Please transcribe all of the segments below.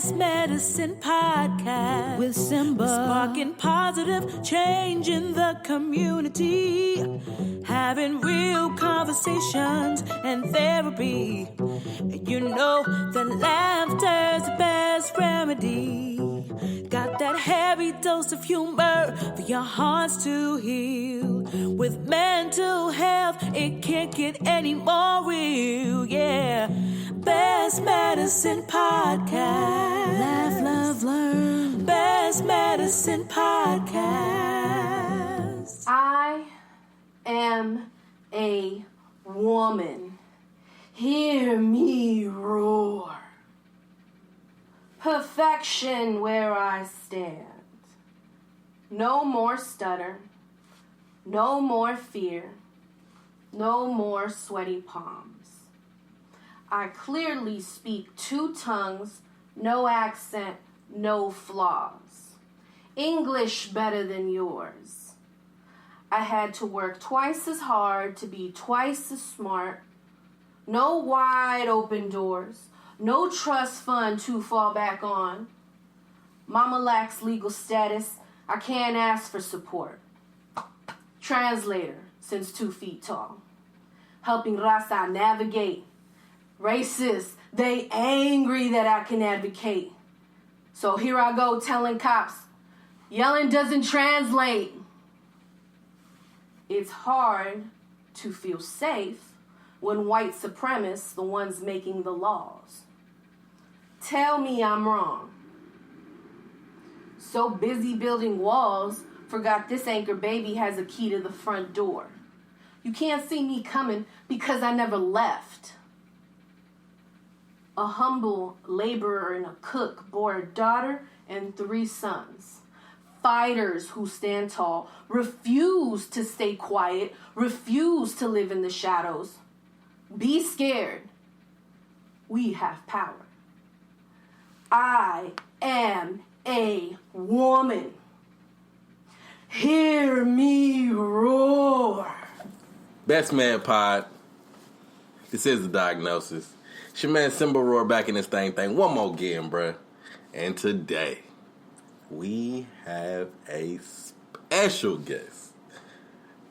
Best Medicine Podcast with Simba. Sparking positive change in the community. Having real conversations and therapy. You know that laughter's the best remedy. Got that heavy dose of humor for your hearts to heal. With mental health, it can't get any more real, yeah. Best Medicine Podcast. Laugh, love, learn. Best Medicine Podcast. I am a woman. Hear me roar. Perfection where I stand. No more stutter. No more fear. No more sweaty palms. I clearly speak two tongues, no accent, no flaws. English better than yours. I had to work twice as hard to be twice as smart. No wide open doors. No trust fund to fall back on. Mama lacks legal status. I can't ask for support. Translator, since 2 feet tall. Helping Rasa navigate. Racist, they angry that I can advocate. So here I go telling cops, yelling doesn't translate. It's hard to feel safe when white supremacists, the ones making the laws. Tell me I'm wrong. So busy building walls, forgot this anchor baby has a key to the front door. You can't see me coming because I never left. A humble laborer and a cook bore a daughter and 3 sons. Fighters who stand tall, refuse to stay quiet, refuse to live in the shadows. Be scared. We have power. I am a woman. Hear me roar. Best Man Pod. This is the diagnosis. It's your man Simba Roar back in this thing. One more again, bruh. And today, we have a special guest.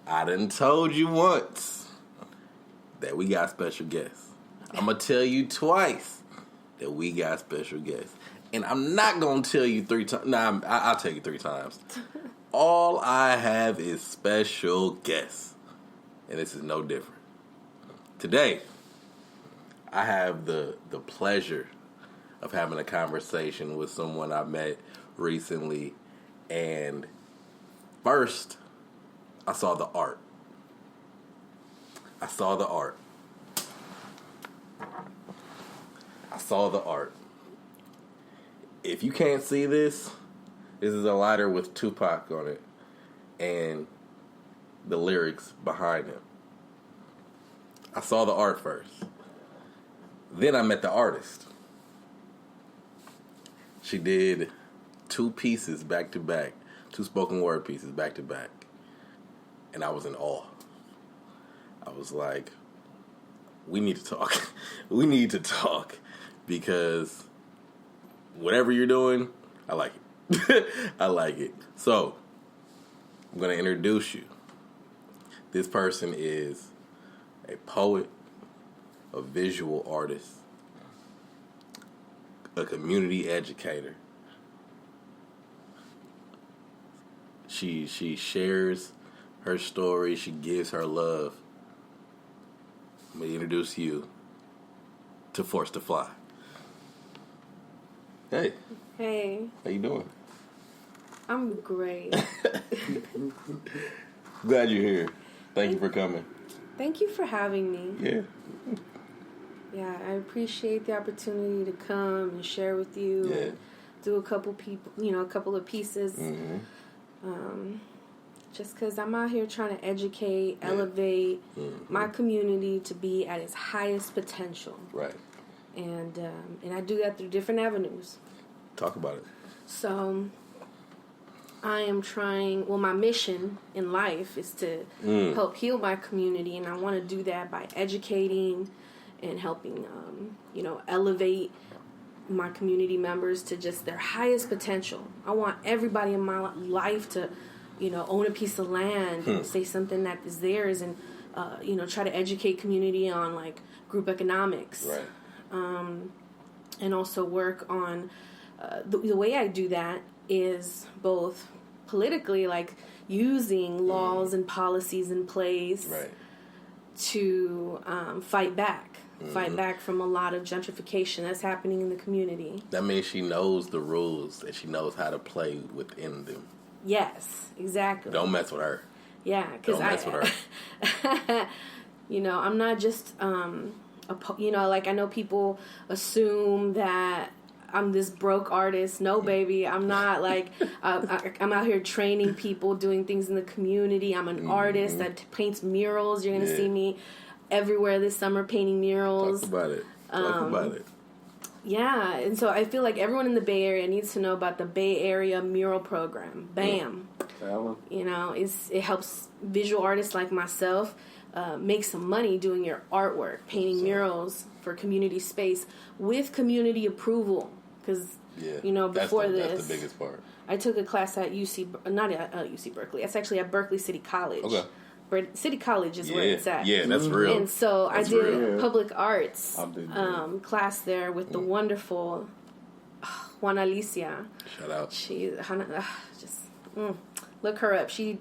I done told you once that we got special guests. I'm going to tell you twice that we got special guests. And I'm not going to tell you 3 times. Nah, I'll tell you 3 times. All I have is special guests. And this is no different. Today, I have the pleasure of having a conversation with someone I met recently. And first, I saw the art. I saw the art. If you can't see this, this is a lighter with Tupac on it. And the lyrics behind him. I saw the art first. Then I met the artist. She did 2 pieces back to back, 2 spoken word pieces back to back. And I was in awe. I was like, we need to talk. We need to talk because whatever you're doing, I like it. I like it. So, I'm going to introduce you. This person is a poet, a visual artist, a community educator. She shares her story. She gives her love. I'm going to introduce you to Force to Fly. Hey. Hey. How you doing? I'm great. Glad you're here. Thank you for coming. Thank you for having me. Yeah. Yeah, I appreciate the opportunity to come and share with you and do a couple of pieces. Mm-hmm. Just because I'm out here trying to educate, elevate my community to be at its highest potential. Right. And I do that through different avenues. Talk about it. So I am trying, my mission in life is to help heal my community, and I want to do that by educating and helping, elevate my community members to just their highest potential. I want everybody in my life to, own a piece of land and say something that is theirs, and try to educate community on like group economics. Right. And also work on the way I do that is both politically, like using laws and policies in place Right. to fight back from a lot of gentrification that's happening in the community. That means she knows the rules and she knows how to play within them. Yes, exactly. Don't mess with her. Yeah, because Don't mess with her. I'm not just like I know people assume that I'm this broke artist. No, baby, I'm not. Like I'm out here training people, doing things in the community. I'm an artist that paints murals. You're gonna see me everywhere this summer painting murals. Talk about it. Talk about it. Yeah, and so I feel like everyone in the Bay Area needs to know about the Bay Area Mural Program. BAM. It helps visual artists like myself make some money doing your artwork, painting murals for community space with community approval. Because, before that's the biggest part. I took a class at not at UC Berkeley. It's actually at Berkeley City College. Okay. City College is where it's at. Yeah, that's real. And so that's I did real. public arts class there with the wonderful Juana Alicia. Shout out. Look her up. She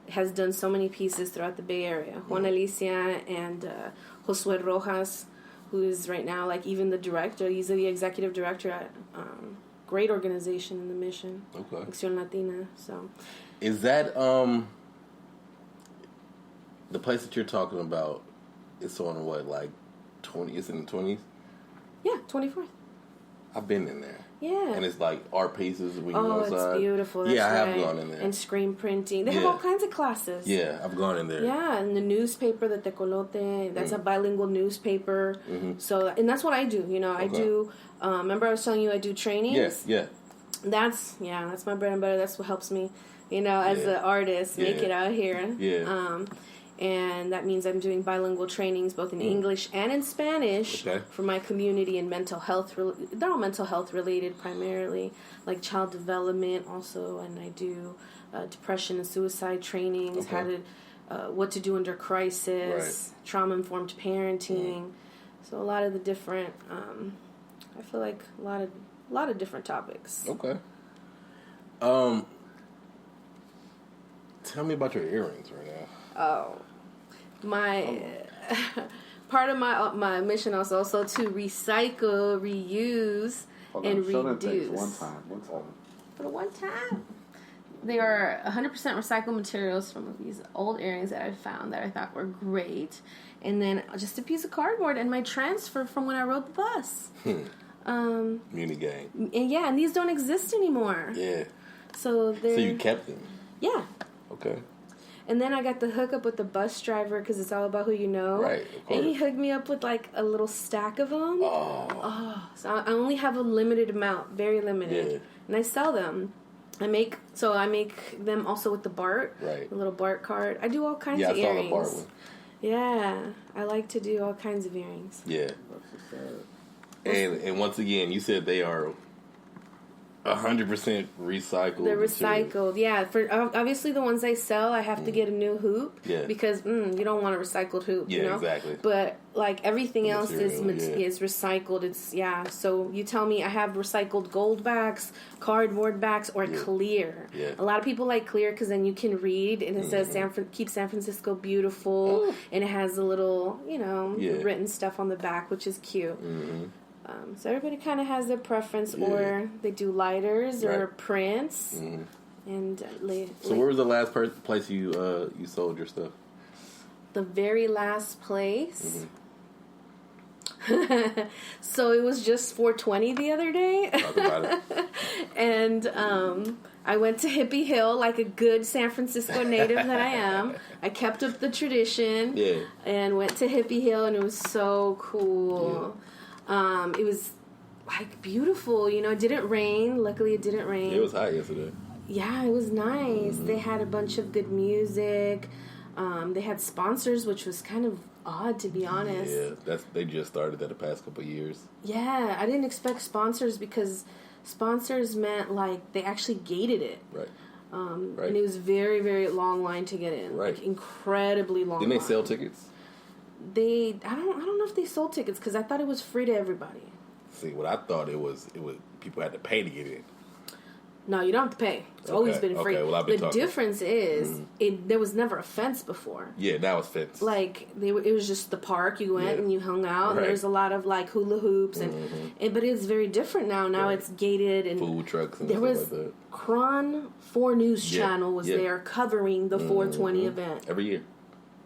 has done so many pieces throughout the Bay Area. Juana Alicia and Josué Rojas, who is right now like even the director. He's the executive director at great organization in the Mission. Okay. Acción Latina. So, is that the place that you're talking about? It's on what, like 20? It's in the 20s. Yeah, 24th. I've been in there. Yeah. And it's like art pieces when you go inside. Oh, it's beautiful. That's I have right. gone in there. And screen printing. They have all kinds of classes. Yeah, I've gone in there. Yeah, and the newspaper, the Tecolote, that's a bilingual newspaper. So, and that's what I do. I do, remember I was telling you I do trainings? Yeah. That's my bread and butter. That's what helps me, as an artist, make it out here. Yeah. And that means I'm doing bilingual trainings both in English and in Spanish for my community and mental health. They're all mental health related primarily, like child development also. And I do depression and suicide trainings, how to, what to do under crisis, trauma-informed parenting. So a lot of the different, I feel like a lot of different topics. Okay. Tell me about your earrings right now. Oh. Part of my mission is also to recycle, reuse, and reduce. One time. For the one time. They are 100% recycled materials from these old earrings that I found that I thought were great. And then just a piece of cardboard and my transfer from when I rode the bus. Muni gang. And these don't exist anymore. Yeah. So you kept them? Yeah. Okay. And then I got the hookup with the bus driver because it's all about who you know. Right, of course. And he hooked me up with like a little stack of them. Oh. So I only have a limited amount, very limited. Yeah. And I sell them. I make them also with the Bart. Right. The little Bart card. I do all kinds of I saw earrings. the Bart one. Yeah. I like to do all kinds of earrings. Yeah. And once again, you said they are 100% recycled. They're recycled, yeah. For obviously the ones I sell, I have to get a new hoop because you don't want a recycled hoop, Yeah, exactly. But like everything else material, is recycled. It's So you tell me I have recycled gold backs, cardboard backs, or clear. Yeah. A lot of people like clear because then you can read and it says keep San Francisco beautiful, and it has a little written stuff on the back, which is cute. Mm-hmm. So everybody kind of has their preference, or they do lighters or prints. Mm-hmm. And so where was the last place you sold your stuff? The very last place. Mm-hmm. So it was just $4.20 the other day. Talk about it. And I went to Hippie Hill like a good San Francisco native that I am. I kept up the tradition. Yeah. And went to Hippie Hill, and it was so cool. Yeah. It was like beautiful, it didn't rain. Luckily it didn't rain. It was hot yesterday. Yeah, it was nice. Mm-hmm. They had a bunch of good music. They had sponsors, which was kind of odd, to be honest. Yeah, they just started that the past couple of years. Yeah, I didn't expect sponsors because sponsors meant like they actually gated it. Right. Right. And it was very, very long line to get in. Right. Like incredibly long. Didn't they sell tickets? I don't know if they sold tickets because I thought it was free to everybody. See, what I thought it was people had to pay to get in. No, you don't have to pay. It's always been free. Okay, well, I've been the talking. Difference is there was never a fence before. Yeah, now it's fence. Like it was just the park. You went and you hung out. And there's a lot of like hula hoops but it's very different now. Now it's gated and food trucks and there stuff was like that. Cron 4 News channel was there covering the 420 event every year.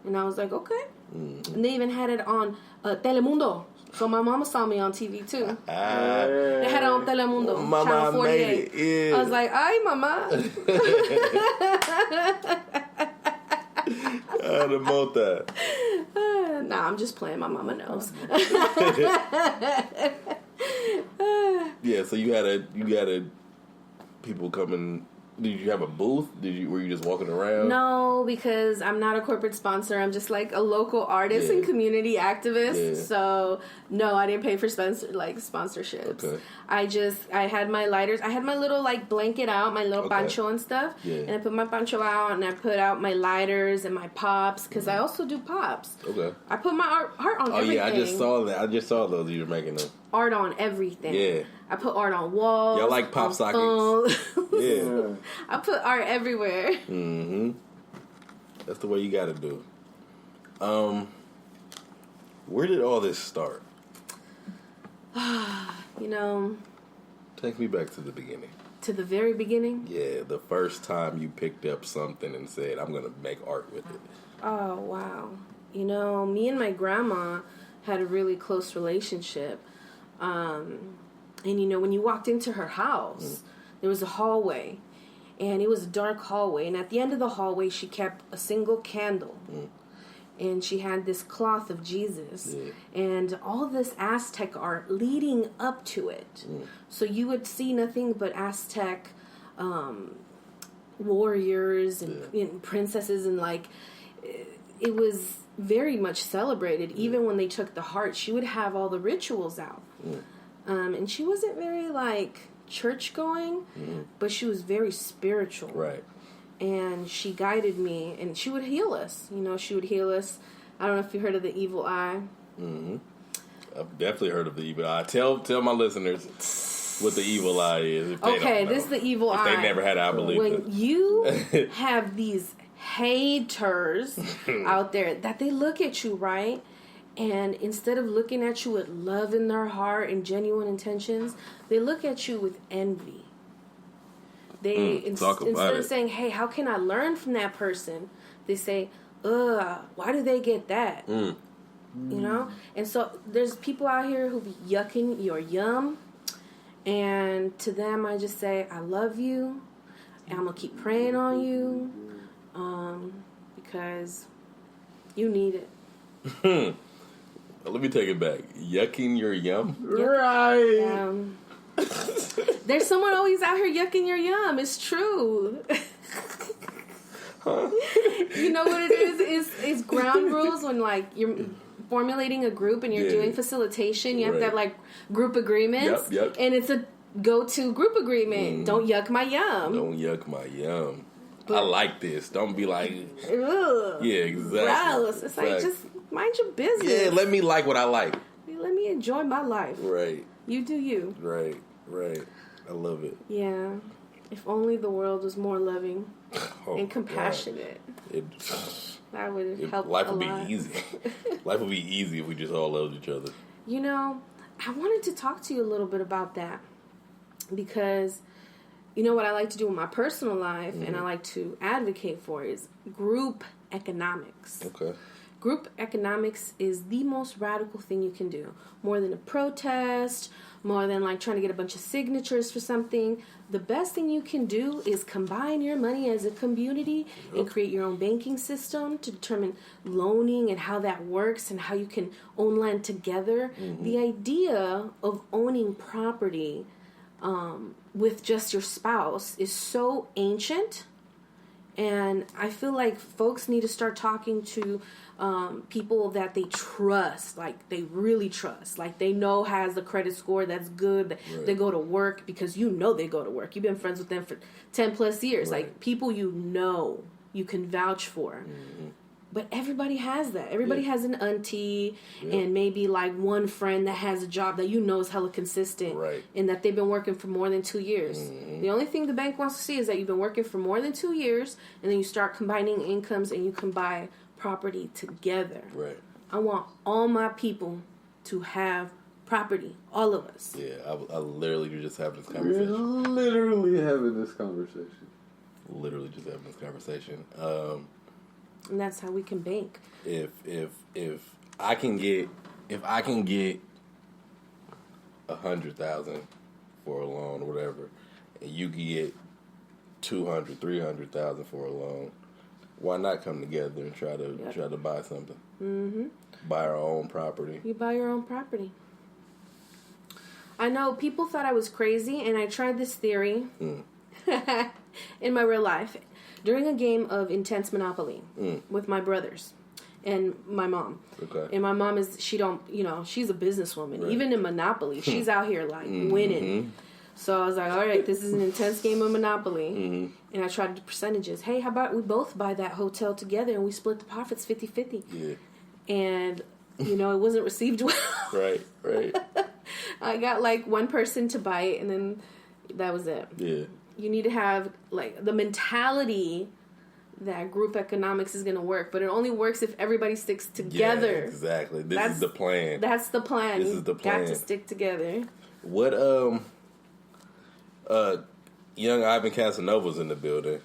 And I was like, okay. And they even had it on Telemundo. So my mama saw me on TV too. They had it on Telemundo, Mama Channel 48. made it. Yeah. I was like, ay, mama. The mota. Nah, I'm just playing. My mama knows. Yeah, so you had people coming. Did you have a booth? Were you just walking around? No, because I'm not a corporate sponsor. I'm just like a local artist and community activist. Yeah. So no, I didn't pay for sponsorships. Okay. I had my lighters. I had my little like blanket out, my little pancho and stuff. Yeah. And I put my pancho out and I put out my lighters and my pops because I also do pops. Okay. I put my art on everything. Oh yeah, I just saw that. I just saw those you were making them. Art on everything. Yeah. I put art on walls. Y'all like pop sockets. Yeah. I put art everywhere. Mm-hmm. That's the way you got to do it. Where did all this start? Take me back to the beginning. To the very beginning? Yeah, the first time you picked up something and said, I'm going to make art with it. Oh, wow. Me and my grandma had a really close relationship. And, when you walked into her house, there was a hallway. And it was a dark hallway. And at the end of the hallway, she kept a single candle. And she had this cloth of Jesus. Yeah. And all this Aztec art leading up to it. So you would see nothing but Aztec warriors and princesses. And, it was very much celebrated. Even when they took the heart, she would have all the rituals out. And she wasn't very, church going, but she was very spiritual. Right. And she guided me, and she would heal us. She would heal us. I don't know if you heard of the evil eye. Mm-hmm. I've definitely heard of the evil eye. Tell my listeners what the evil eye is. If okay, this is the evil eye. If they never had it, I believe when you have these haters out there that they look at you, right? And instead of looking at you with love in their heart and genuine intentions, they look at you with envy. They instead of saying, "Hey, how can I learn from that person?" They say, "Ugh, why do they get that?" And so there's people out here who be yucking your yum, and to them I just say, "I love you, and I'm gonna keep praying on you, because you need it." Let me take it back. Yucking your yum? Right. There's someone always out here yucking your yum. It's true. Huh? You know what it is? It's ground rules when, you're formulating a group and you're doing facilitation. You have to have, group agreements. Yep. And it's a go-to group agreement. Don't yuck my yum. Don't yuck my yum. But I like this. Don't be like... Ugh. Yeah, exactly. Gross. It's just... Mind your business. Yeah, let me like what I like. Let me enjoy my life. Right. You do you. Right. I love it. Yeah. If only the world was more loving and compassionate. That would help life a would lot. be easy. Life would be easy if we just all loved each other. I wanted to talk to you a little bit about that. Because, what I like to do in my personal life and I like to advocate for is group economics. Okay. Group economics is the most radical thing you can do. More than a protest, more than trying to get a bunch of signatures for something. The best thing you can do is combine your money as a community and create your own banking system to determine loaning and how that works and how you can own land together. The idea of owning property with just your spouse is so ancient And I feel like folks need to start talking to people that they trust, like they really trust, like they know has a credit score that's good, Right. they go to work because you know they go to work. You've been friends with them for 10 plus years. Right. Like people you know, you can vouch for. Mm-hmm. But everybody has that. Everybody Yeah. has an auntie Yeah. and maybe like one friend that has a job that you know is hella consistent. Right. And that they've been working for more than 2 years. Mm-hmm. The only thing the bank wants to see is that you've been working for more than 2 years, and then you start combining incomes and you can buy property together. Right. I want all my people to have property. All of us. Yeah, I literally just having this We're conversation. literally having this conversation. Literally just having this conversation. And that's how we can bank. If I can get $100,000 for a loan or whatever, and you can get 200, 300,000 for a loan, why not come together and try to buy something? Mm-hmm. Buy our own property. You buy your own property. I know people thought I was crazy, and I tried this theory in my real life during a game of intense Monopoly with my brothers and my mom. Okay. And my mom she's a businesswoman. Right. Even in Monopoly, she's out here like winning. So I was like, all right, this is an intense game of Monopoly. And I tried the percentages. Hey, how about we both buy that hotel together and we split the profits 50-50? Yeah. And, it wasn't received well. Right. I got like one person to buy it, and then that was it. Yeah. You need to have like the mentality that group economics is going to work, but it only works if everybody sticks together. Yeah, exactly. This is the plan. That's the plan. This is the plan. Got to stick together. What young Ivan Casanova's in the building.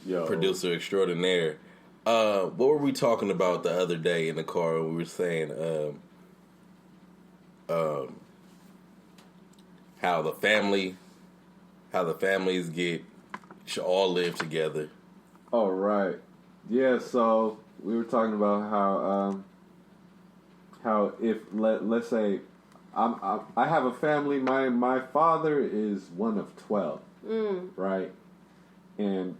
Yo. Producer extraordinaire. What were we talking about the other day in the car? We were saying how the families should all live together. Oh, right. Yeah, so we were talking about how if let's say I have a family, my father is one of 12, right? And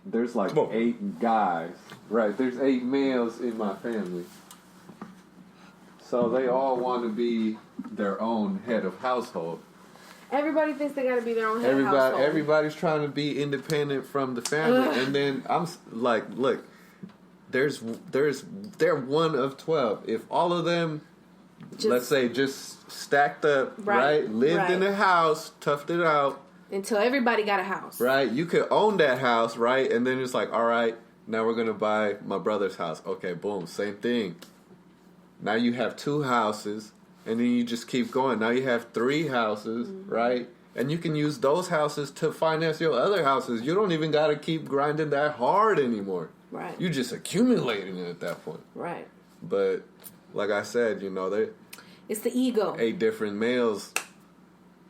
there's like 8 guys, right? There's 8 males in my family. So they all want to be their own head of household. Everybody thinks they got to be their own head of household. Everybody's trying to be independent from the family, and then I'm like, look, they're one of 12. If all of them, let's say, just stacked up, right? Lived in a house, toughed it out. Until everybody got a house. Right? You could own that house, right? And then it's like, all right, now we're going to buy my brother's house. Okay, boom, same thing. Now you have 2 houses, and then you just keep going. Now you have 3 houses, right? And you can use those houses to finance your other houses. You don't even got to keep grinding that hard anymore. Right. You're just accumulating it at that point. Right. But like I said, it's the ego. 8 different males,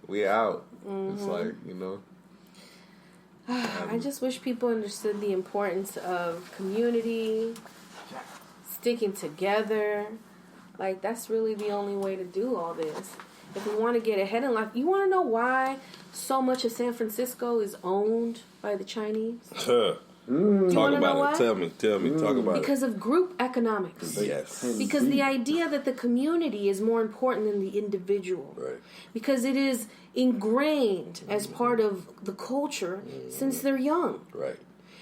we out. It's like, I just wish people understood the importance of community, sticking together. Like, that's really the only way to do all this. If we want to get ahead in life, you want to know why so much of San Francisco is owned by the Chinese? Talk about it. Tell me. Talk about it. Because of group economics. Yes. Because the idea that the community is more important than the individual. Right. Because it is ingrained as part of the culture since they're young. Right.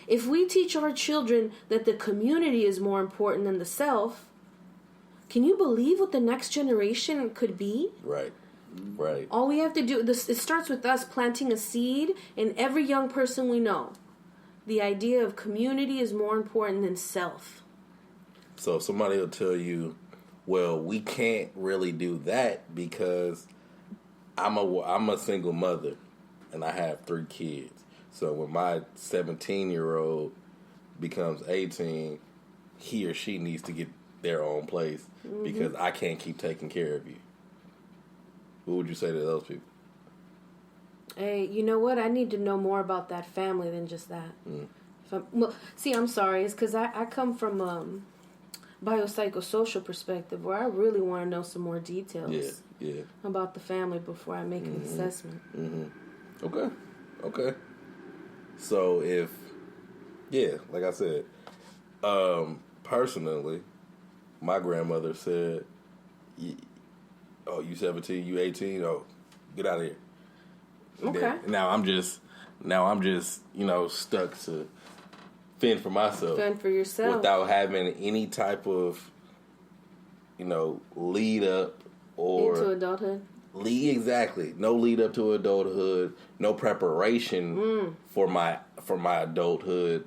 If we teach our children that the community is more important than the self, can you believe what the next generation could be? Right. All we have to do, it starts with us planting a seed in every young person we know. The idea of community is more important than self. So somebody will tell you, well, we can't really do that because I'm a single mother and I have 3 kids. So when my 17-year-old becomes 18, he or she needs to get their own place because I can't keep taking care of you. What would you say to those people? Hey, you know what? I need to know more about that family than just that. I'm sorry. It's because I come from biopsychosocial perspective where I really want to know some more details about the family before I make an assessment. Okay. So if Yeah, like I said, personally, my grandmother said, "Oh, you 17, you 18? Oh, get out of here." Okay. Then, now I'm just, stuck to fend for myself. Fend for yourself. Without having any type of, lead up or... Into adulthood? Exactly. No lead up to adulthood. No preparation for my adulthood.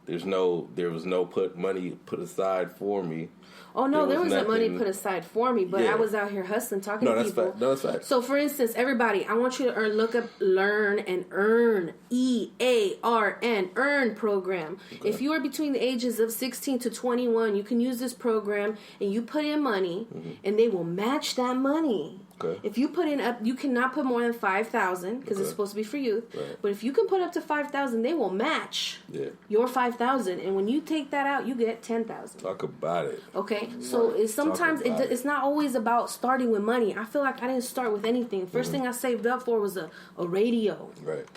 There was no money put aside for me. Oh, no, there wasn't money put aside for me, but I was out here hustling, talking to people. No, that's fact. So, for instance, everybody, I want you to look up Learn and Earn, EARN, Earn program. Okay. If you are between the ages of 16 to 21, you can use this program, and you put in money, and they will match that money. Okay. If you put in you cannot put more than 5,000 because it's supposed to be for youth. Right. But if you can put up to 5,000, they will match your 5,000, and when you take that out, you get 10,000. Talk about it. Okay, so it's not always about starting with money. I feel like I didn't start with anything. First thing I saved up for was a radio. Right.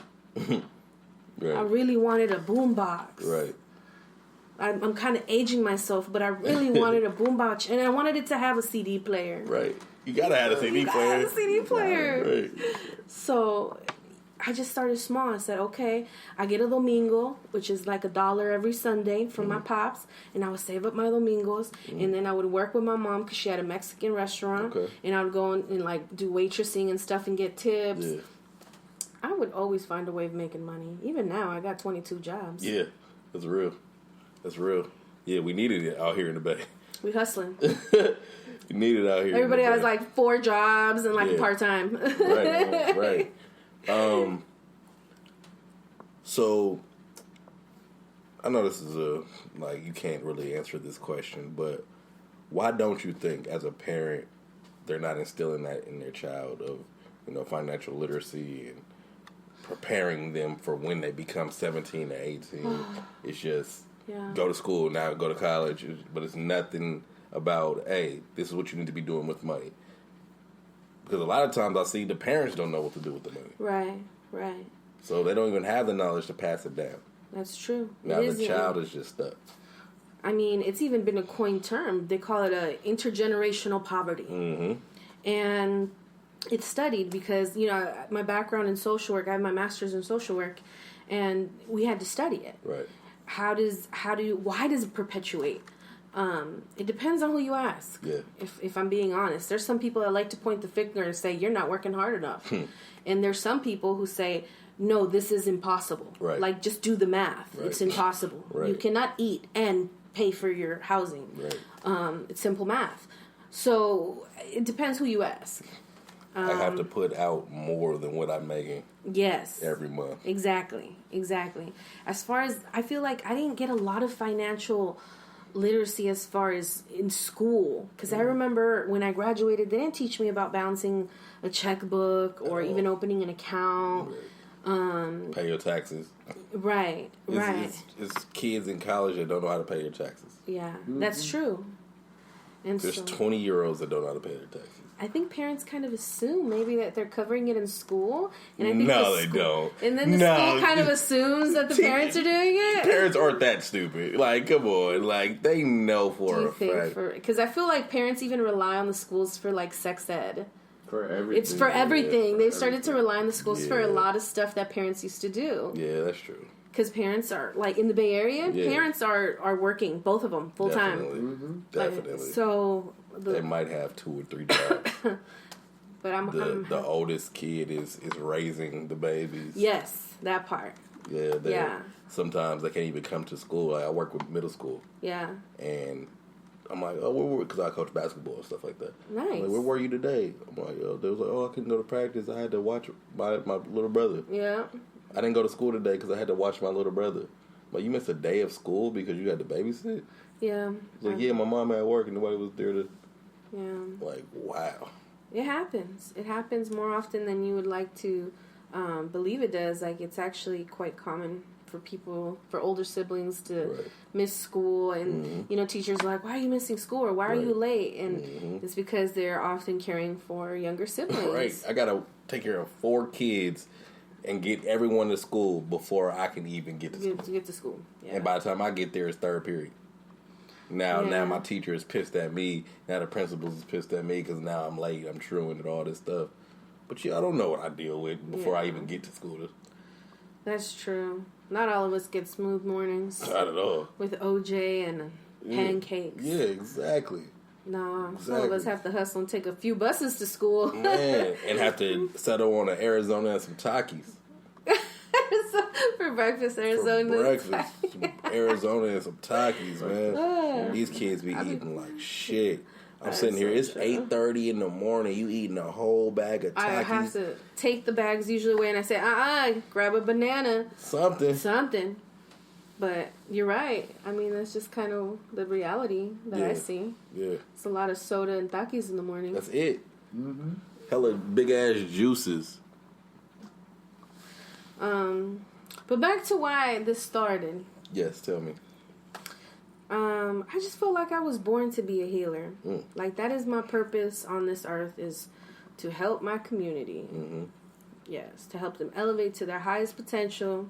Right. I really wanted a boombox. Right. I'm kind of aging myself, but I really wanted a boombox, and I wanted it to have a CD player. Right. You gotta have a CD player. Have a CD player. Right. So I just started small. I said, okay, I get a domingo, which is like $1 every Sunday from my pops, and I would save up my domingos, and then I would work with my mom because she had a Mexican restaurant, and I would go and like do waitressing and stuff and get tips. Yeah. I would always find a way of making money. Even now, I got 22 jobs. Yeah, that's real. That's real. Yeah, we needed it out here in the Bay. We hustling. You need it out here. Everybody has like 4 jobs and like a part-time. Right. So I know this is you can't really answer this question, but why don't you think as a parent they're not instilling that in their child of, financial literacy and preparing them for when they become 17 or 18? It's just go to school, now go to college, but it's nothing about, hey, this is what you need to be doing with money. Because a lot of times I see the parents don't know what to do with the money. Right. So they don't even have the knowledge to pass it down. That's true. Now the child is just stuck. I mean, it's even been a coined term. They call it intergenerational poverty. Mm-hmm. And it's studied because, my background in social work, I have my master's in social work, and we had to study it. Right. Why does it perpetuate? It depends on who you ask. Yeah. If I'm being honest, there's some people that like to point the finger and say you're not working hard enough, and there's some people who say no, this is impossible. Right. Like just do the math. Right. It's impossible. Right. You cannot eat and pay for your housing. Right. It's simple math. So it depends who you ask. I have to put out more than what I'm making. Yes. Every month. Exactly. As far as I feel like I didn't get a lot of financial literacy as far as in school, because I remember when I graduated they didn't teach me about balancing a checkbook or even opening an account. Pay your taxes. Right. It's kids in college that don't know how to pay their taxes. Yeah, that's true. And there's 20-year-olds that don't know how to pay their taxes. I think parents kind of assume maybe that they're covering it in school, and I think they don't. And then the school kind of assumes that the parents are doing it. Parents aren't that stupid. Like, come on, like they know for a fact. Because I feel like parents even rely on the schools for like sex ed. For everything. It's for everything. Yeah, They've started to rely on the schools for a lot of stuff that parents used to do. Yeah, that's true. Because parents are, like, in the Bay Area, parents are working, both of them, full time. Definitely. So they might have 2 or 3 jobs. But the oldest kid is raising the babies. Yes, that part. Yeah. Sometimes they can't even come to school. Like, I work with middle school. Yeah. And I'm like, oh, because I coach basketball and stuff like that. Nice. I'm like, where were you today? I'm like, they was like, I couldn't go to practice. I had to watch my little brother. Yeah. I didn't go to school today because I had to watch my little brother. Like, you missed a day of school because you had to babysit? Yeah. Like, my mom had work and nobody was there to... Yeah. Like, wow. It happens. It happens more often than you would like to believe it does. Like, it's actually quite common for older siblings to miss school. And, teachers are like, why are you missing school? Or why are you late? And it's because they're often caring for younger siblings. Right. I got to take care of 4 kids and get everyone to school before I can even get to school. Get to school. Yeah. And by the time I get there, it's third period. Now my teacher is pissed at me. Now the principal is pissed at me because now I'm late. I'm truant and all this stuff. But I don't know what I deal with before I even get to school. That's true. Not all of us get smooth mornings. Not at all. With OJ and pancakes. Yeah, exactly. No, some of us have to hustle and take a few buses to school. Man, and have to settle on an Arizona and some Takis. For breakfast, Arizona. For breakfast, Arizona and some Takis, man. These kids be eating like shit. I'm sitting here. It's 8:30 in the morning. You eating a whole bag of Takis. I have to take the bags usually away, and I say, grab a banana. Something. But you're right. I mean, that's just kind of the reality that I see. Yeah. It's a lot of soda and Takis in the morning. That's it. Mm-hmm. Hella big ass juices. But back to why this started. Yes, tell me. I just feel like I was born to be a healer. Like, that is my purpose on this earth, is to help my community. Mm-hmm. Yes, to help them elevate to their highest potential.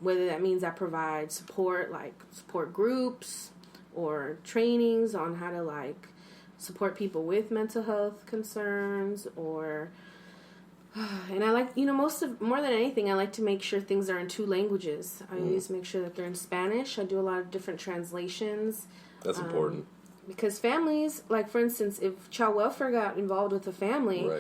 Whether that means I provide support, like support groups or trainings on how to, like, support people with mental health concerns, or... And I like, more than anything, I like to make sure things are in 2 languages. I always make sure that they're in Spanish. I do a lot of different translations. That's important. Because families, like, for instance, if child welfare got involved with a family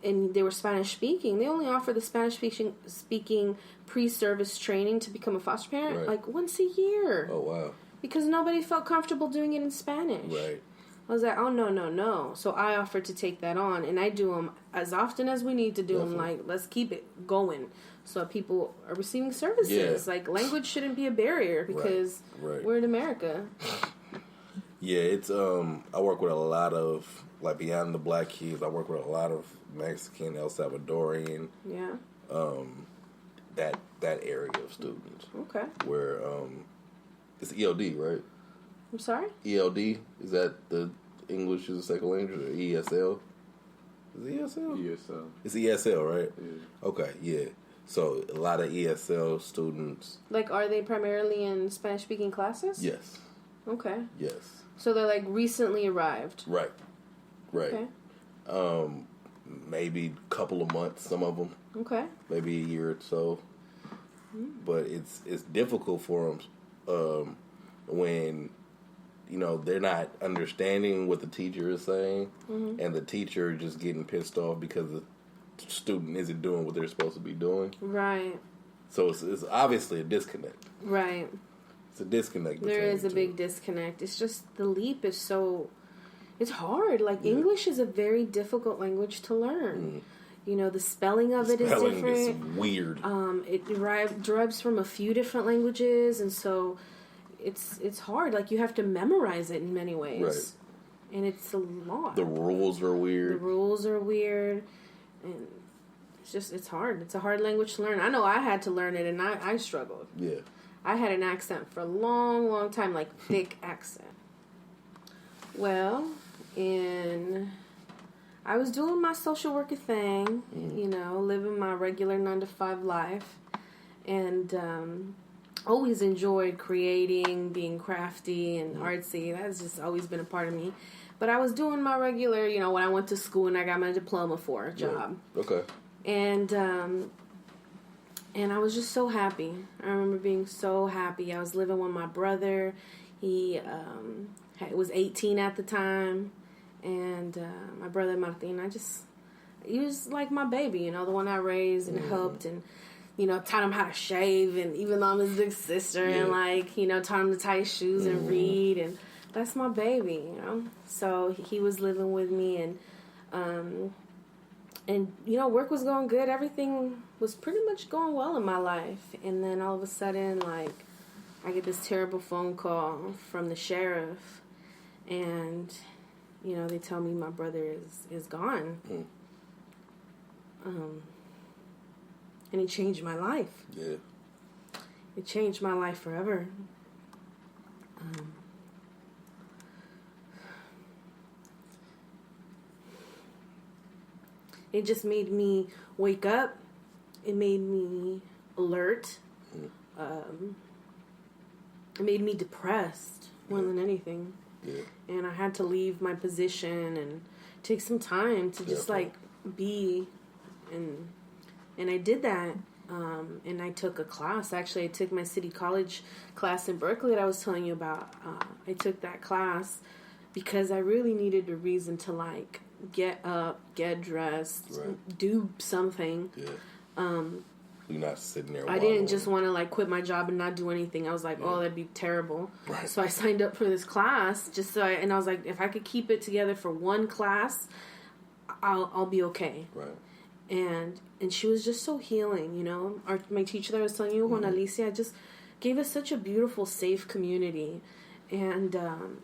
and they were Spanish speaking, they only offer the Spanish speaking pre-service training to become a foster parent like once a year. Oh, wow. Because nobody felt comfortable doing it in Spanish. Right. I was like, oh, no. So I offered to take that on, and I do them as often as we need to do them. Like, let's keep it going so people are receiving services. Yeah. Like, language shouldn't be a barrier because we're in America. Yeah, it's, I work with a lot of, like, beyond the black kids, I work with a lot of Mexican, El Salvadorian. Yeah. That area of students. Okay. Where, it's ELD, right? I'm sorry? ELD, is that the English as a second language, or ESL? Is it ESL? ESL. It's ESL, right? Yeah. Okay, yeah. So a lot of ESL students. Like, are they primarily in Spanish-speaking classes? Yes. Okay. Yes. So they're, like, recently arrived? Right. Okay. Maybe a couple of months, some of them. Okay. Maybe a year or so. But it's difficult for them when... they're not understanding what the teacher is saying, and the teacher just getting pissed off because the student isn't doing what they're supposed to be doing. Right. So it's obviously a disconnect. Right. It's a disconnect. There is a big disconnect. It's just the leap is so... It's hard. Like, English is a very difficult language to learn. The spelling of it is different. Is weird. It derives from a few different languages, and so... It's hard. Like, you have to memorize it in many ways. Right. And it's a lot. The rules are weird. And it's hard. It's a hard language to learn. I know I had to learn it, and I struggled. Yeah. I had an accent for a long, long time, like thick accent. Well, I was doing my social worker thing, living my regular 9-to-5 life. And, always enjoyed creating, being crafty and artsy. That's just always been a part of me. But I was doing my regular, when I went to school and I got my diploma for a job. Yeah. Okay. And I was just so happy. I remember being so happy. I was living with my brother. He was 18 at the time. And my brother Martin, he was like my baby, the one I raised and helped and... taught him how to shave, and even though I'm his big sister, and taught him to tie his shoes and read, and that's my baby, So he was living with me, and work was going good. Everything was pretty much going well in my life, and then all of a sudden, I get this terrible phone call from the sheriff, and they tell me my brother is gone. And it changed my life. Yeah. It changed my life forever. It just made me wake up it made me alert. It made me depressed more than anything. Yeah. And I had to leave my position and take some time to just like be, and I did that. And I took a class. Actually, I took my city college class in Berkeley that I was telling you about. I took that class because I really needed a reason to like get up, get dressed, do something. Yeah. You're not sitting there. I didn't just want to like quit my job and not do anything. I was like, oh, that'd be terrible. Right. So I signed up for this class just so and I was like, if I could keep it together for one class, I'll be okay. Right. And she was just so healing, you know. My teacher that I was telling you, Juana Alicia, just gave us such a beautiful, safe community. And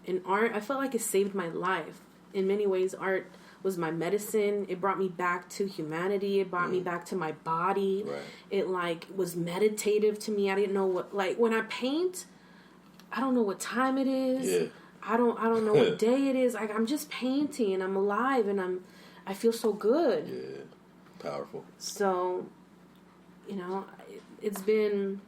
in art, I felt like it saved my life. In many ways, art was my medicine. It brought me back to humanity. It brought me back to my body. Right. It like was meditative to me. I didn't know what, like when I paint, I don't know what time it is. Yeah. I don't know what day it is. Like I'm just painting and I'm alive and I feel so good. Yeah. Powerful. So, you know, it's been,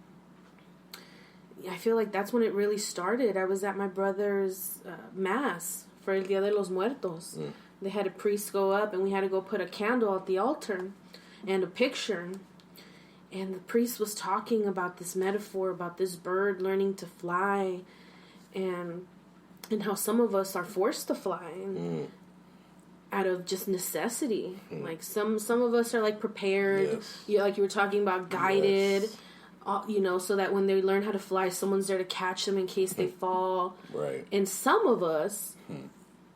I feel like that's when it really started. I was at my brother's mass for El Dia de los Muertos. They had a priest go up and we had to go put a candle at the altar and a picture. And the priest was talking about this metaphor about this bird learning to fly and how some of us are forced to fly. Out of just necessity. Like some of us are like prepared. Yes. Like you were talking about, guided. You know, so that when they learn how to fly, someone's there to catch them in case they fall. Right. And some of us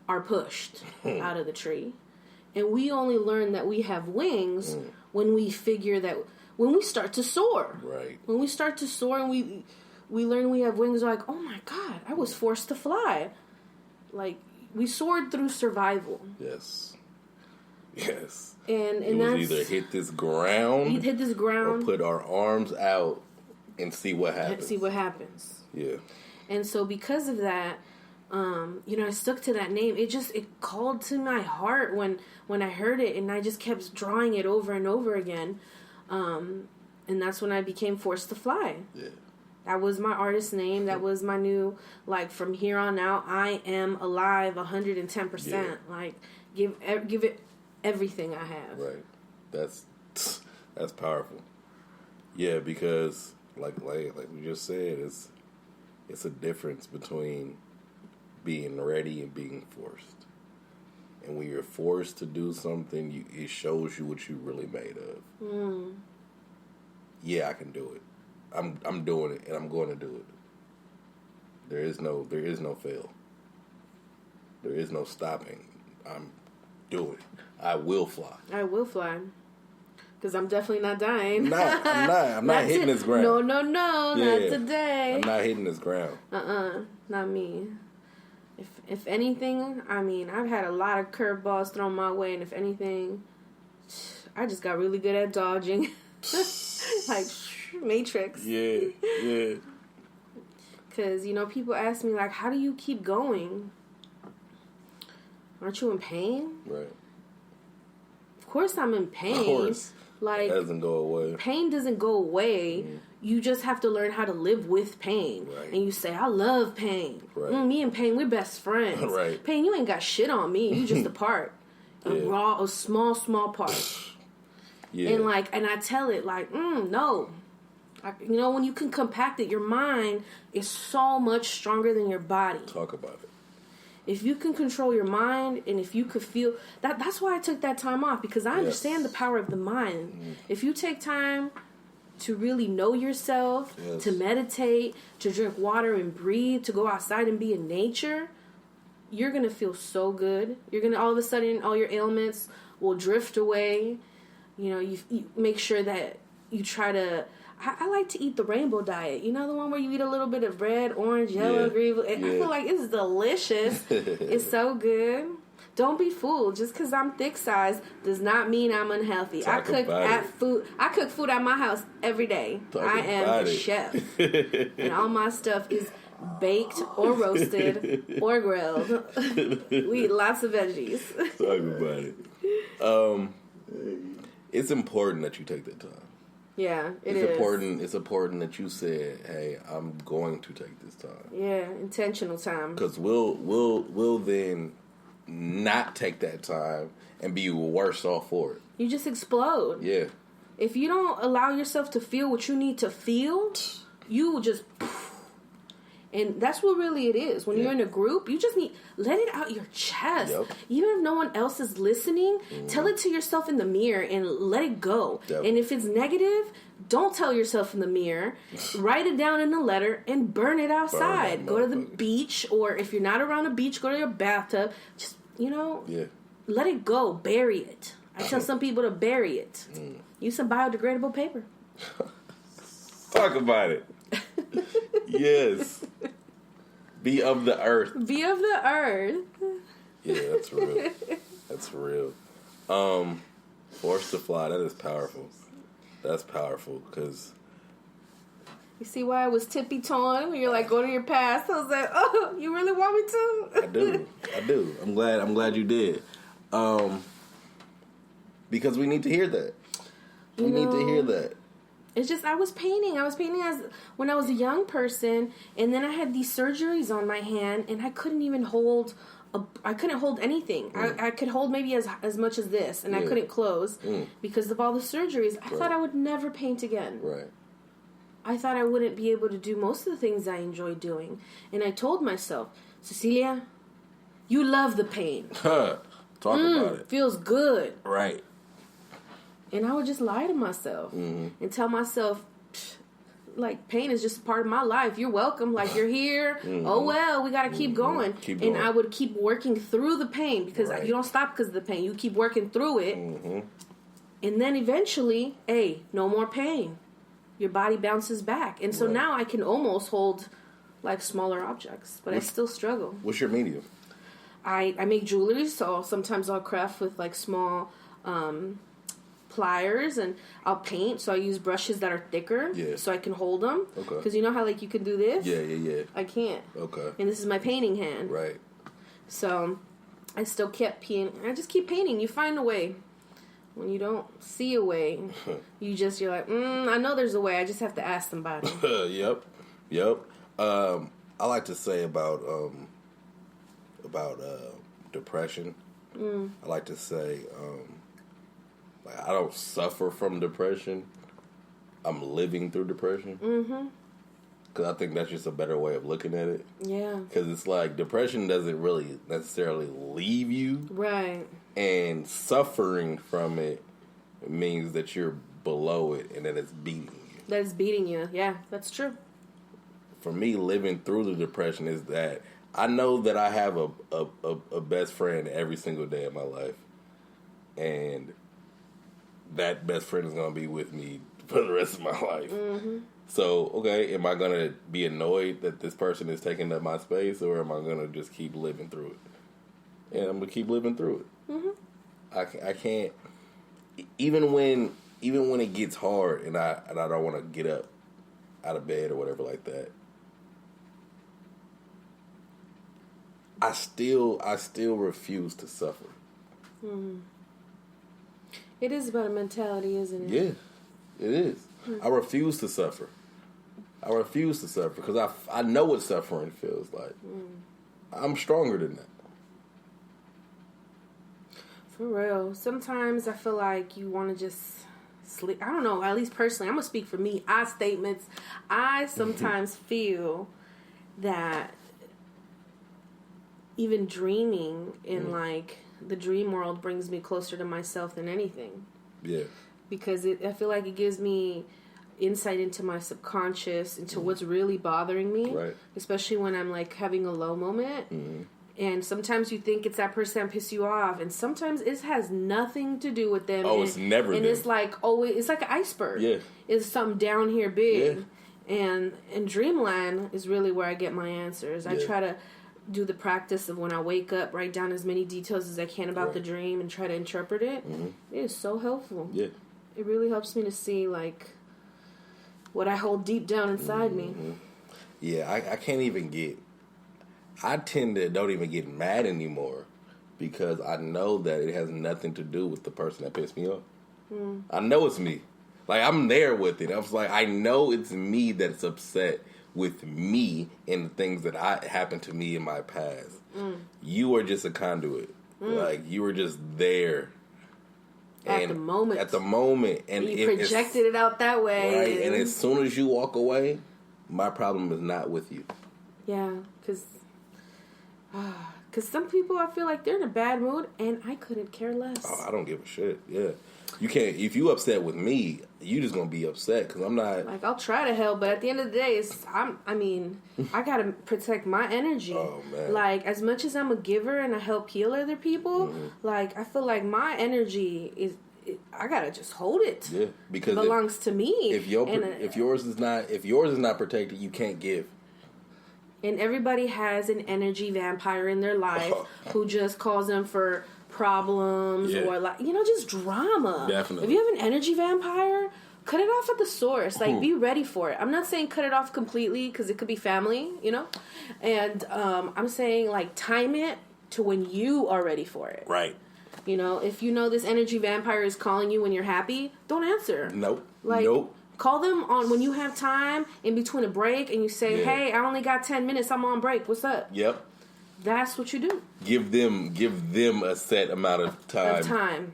are pushed out of the tree. And we only learn that we have wings when we figure that, when we start to soar. Right. When we start to soar and we learn we have wings, we're like, oh my God, I was forced to fly. Like, we soared through survival. Yes. Yes. And it that's was either hit this ground. Or put our arms out and see what happens. Yeah. And so because of that, you know, I stuck to that name. It called to my heart when I heard it, and I just kept drawing it over and over again. And that's when I became Forced to Fly. Yeah. That was my artist name. That was my new, like, from here on out, I am alive 110%. Yeah. Like, give it everything I have. Right. That's powerful. Yeah, because like we just said, it's a difference between being ready and being forced. And when you're forced to do something, it shows you what you're really made of. Yeah, I can do it. I'm doing it, and I'm going to do it. There is no fail. There is no stopping. I'm doing it. I will fly. I will fly. Because I'm definitely not dying. I'm not hitting this ground. No, not today. I'm not hitting this ground. Not me. If anything, I mean, I've had a lot of curveballs thrown my way, and if anything, I just got really good at dodging. Like, Matrix. Yeah. Because, you know, people ask me, like, how do you keep going? Aren't you in pain? Right. Of course I'm in pain. Of course. Like, it doesn't go away. Pain doesn't go away. You just have to learn how to live with pain. Right. And you say, I love pain. Right. Me and pain, we're best friends. Right. Pain, you ain't got shit on me. You just a part. A small part. Yeah. And I tell it, like, no. You know, when you can compact it, your mind is so much stronger than your body. Talk about it. If you can control your mind, and if you could feel that's why I took that time off, because I understand the power of the mind. If you take time to really know yourself, to meditate, to drink water and breathe, to go outside and be in nature, you're gonna feel so good. You're gonna, all of a sudden, all your ailments will drift away. You know, you make sure that you try to. I like to eat the rainbow diet. You know, the one where you eat a little bit of red, orange, yellow, green. I feel like it's delicious. It's so good. Don't be fooled. Just because I'm thick-sized does not mean I'm unhealthy. I cook food at my house every day. I am a chef. And all my stuff is baked or roasted or grilled. We eat lots of veggies. Talk about it. It's important that you take that time. Yeah, it's important. It's important that you said, "Hey, I'm going to take this time." Yeah, intentional time. Because we'll then not take that time and be worse off for it. You just explode. Yeah. If you don't allow yourself to feel what you need to feel, you will just... And that's what really it is. When you're in a group, you just need... Let it out your chest. Yep. Even if no one else is listening, tell it to yourself in the mirror and let it go. Yep. And if it's negative, don't tell yourself in the mirror. Write it down in a letter and burn it outside. Go to the beach, or if you're not around a beach, go to your bathtub. Just, let it go. Bury it. I tell some people to bury it. Use some biodegradable paper. Talk about it. Yes. Be of the earth. Be of the earth. Yeah, that's real. That's real. Forced to fly, that is powerful. That's powerful, because... You see why I was tippy-toeing when you're like, go to your past? I was like, oh, you really want me to? I do. I'm glad you did. Because we need to hear that. We need to hear that. It's just, I was painting as when I was a young person, and then I had these surgeries on my hand, and I couldn't even hold anything. I could hold maybe as much as this, and I couldn't close because of all the surgeries. I thought I would never paint again. Right. I thought I wouldn't be able to do most of the things I enjoy doing. And I told myself, Cecilia, you love the pain. Talk about it. Feels good. Right. And I would just lie to myself and tell myself, like, pain is just a part of my life. You're welcome. Like, you're here. Oh, well, we got to keep going. And I would keep working through the pain, because you don't stop because of the pain. You keep working through it. And then eventually, hey, no more pain. Your body bounces back. And so now I can almost hold, like, smaller objects. But I still struggle. What's your medium? I make jewelry, so sometimes I'll craft with, like, small... pliers, and I'll paint, so I use brushes that are thicker so I can hold them. Okay. Because you know how, like, you can do this? Yeah. I can't. Okay. And this is my painting hand. Right. So I still kept painting. I just keep painting. You find a way. When you don't see a way, you're like, I know there's a way. I just have to ask somebody. Yep. I like to say about depression. I like to say, I don't suffer from depression. I'm living through depression. Because I think that's just a better way of looking at it. Yeah. Because it's like, depression doesn't really necessarily leave you. Right. And suffering from it means that you're below it and that it's beating you. That it's beating you. Yeah, that's true. For me, living through the depression is that I know that I have a best friend every single day of my life. And that best friend is going to be with me for the rest of my life. So, okay, am I going to be annoyed that this person is taking up my space, or am I going to just keep living through it? And I'm going to keep living through it. I can't, even when it gets hard and I don't want to get up out of bed or whatever like that, I still refuse to suffer. It is about a mentality, isn't it? Yeah, it is. I refuse to suffer. Because I know what suffering feels like. I'm stronger than that. For real. Sometimes I feel like you want to just sleep. I don't know. At least personally, I'm going to speak for me. I sometimes feel that even dreaming in like the dream world brings me closer to myself than anything. Yeah. Because I feel like it gives me insight into my subconscious, into what's really bothering me. Right. Especially when I'm like having a low moment. And sometimes you think it's that person that pissed you off, and sometimes it has nothing to do with them. Oh, it's never. And it's like always, it's like an iceberg. Yeah. It's something down here big. Yeah. And dreamland is really where I get my answers. Yeah. I try to do the practice of when I wake up, write down as many details as I can about the dream and try to interpret it. It is so helpful. Yeah. It really helps me to see like what I hold deep down inside me. Yeah, I can't even I tend to don't even get mad anymore because I know that it has nothing to do with the person that pissed me off. I know it's me. Like, I'm there with it. I was like, I know it's me that's upset with me and the things that happened to me in my past. You are just a conduit. Like, you were just there. At the moment. At the moment. And you projected it out that way. Right. And as soon as you walk away, my problem is not with you. Yeah, because some people, I feel like they're in a bad mood, and I couldn't care less. Oh, I don't give a shit. Yeah. You can't, if you upset with me, you just gonna be upset, because I'm not. Like, I'll try to help, but at the end of the day, I gotta protect my energy. Oh, man. Like, as much as I'm a giver and I help heal other people, like, I feel like my energy I gotta just hold it. Yeah, because it belongs to me. If yours is not protected, you can't give. And everybody has an energy vampire in their life who just calls them for problems or, like, just drama. Definitely. If you have an energy vampire, cut it off at the source. Like, be ready for it. I'm not saying cut it off completely, because it could be family, And I'm saying, like, time it to when you are ready for it. Right. If this energy vampire is calling you when you're happy, don't answer. Nope. Nope. Call them on when you have time in between a break, and you say, "Hey, I only got 10 minutes. I'm on break. What's up?" Yep. That's what you do. Give them a set amount of time.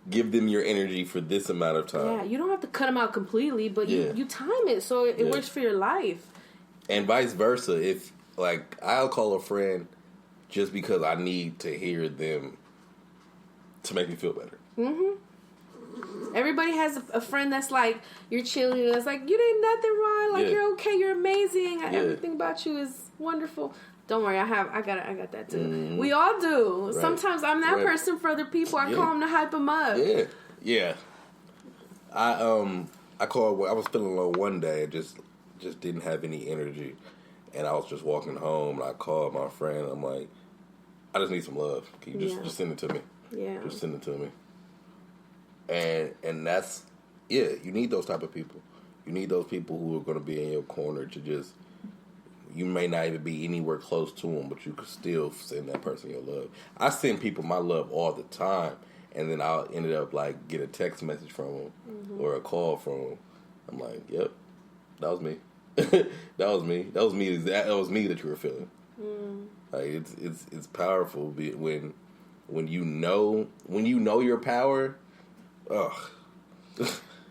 Give them your energy for this amount of time. Yeah, you don't have to cut them out completely, but you time it so it works for your life. And vice versa. If, like, I'll call a friend just because I need to hear them to make me feel better. Mm-hmm. Everybody has a friend that's like, you're chilling, that's like, you did nothing wrong, like, you're okay, you're amazing, everything about you is wonderful. Don't worry, I got that too. We all do. Right. Sometimes I'm that person for other people. I call them to hype them up. Yeah. I called. I was feeling low one day. Just didn't have any energy, and I was just walking home. And I called my friend. I'm like, I just need some love. Can you just send it to me? Yeah. Just send it to me. And that's you need those type of people. You need those people who are going to be in your corner to just. You may not even be anywhere close to them, but you can still send that person your love. I send people my love all the time, and then I'll end up like get a text message from them or a call from them. I'm like, yep, that was me. that was me. That was me. That was me that you were feeling. Like it's powerful when you know your power. Ugh.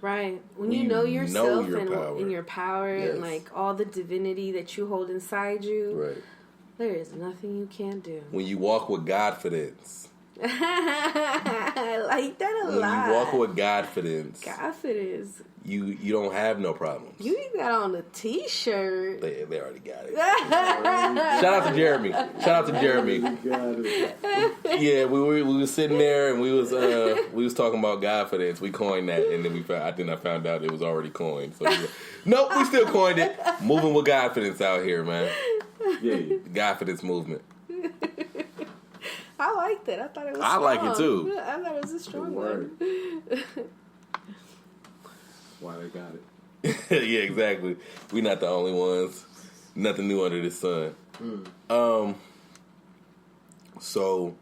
Right. When you know yourself power. and your power and like all the divinity that you hold inside you, right. There is nothing you can't do. When you walk with Godfidence. I like that a lot. When you walk with Godfidence. Godfidence. You don't have no problems. You need that on a t-shirt. They already got it. Shout out to Jeremy. Yeah, we was sitting there and we was talking about Godfidence. We coined that, and then I found out it was already coined. So nope, we still coined it. Moving with Godfidence out here, man. Yeah, Godfidence movement. I liked it. I thought it was. I like it too. I thought it was a strong one. Why they got it. Yeah, exactly. We're not the only ones. Nothing new under the sun. So,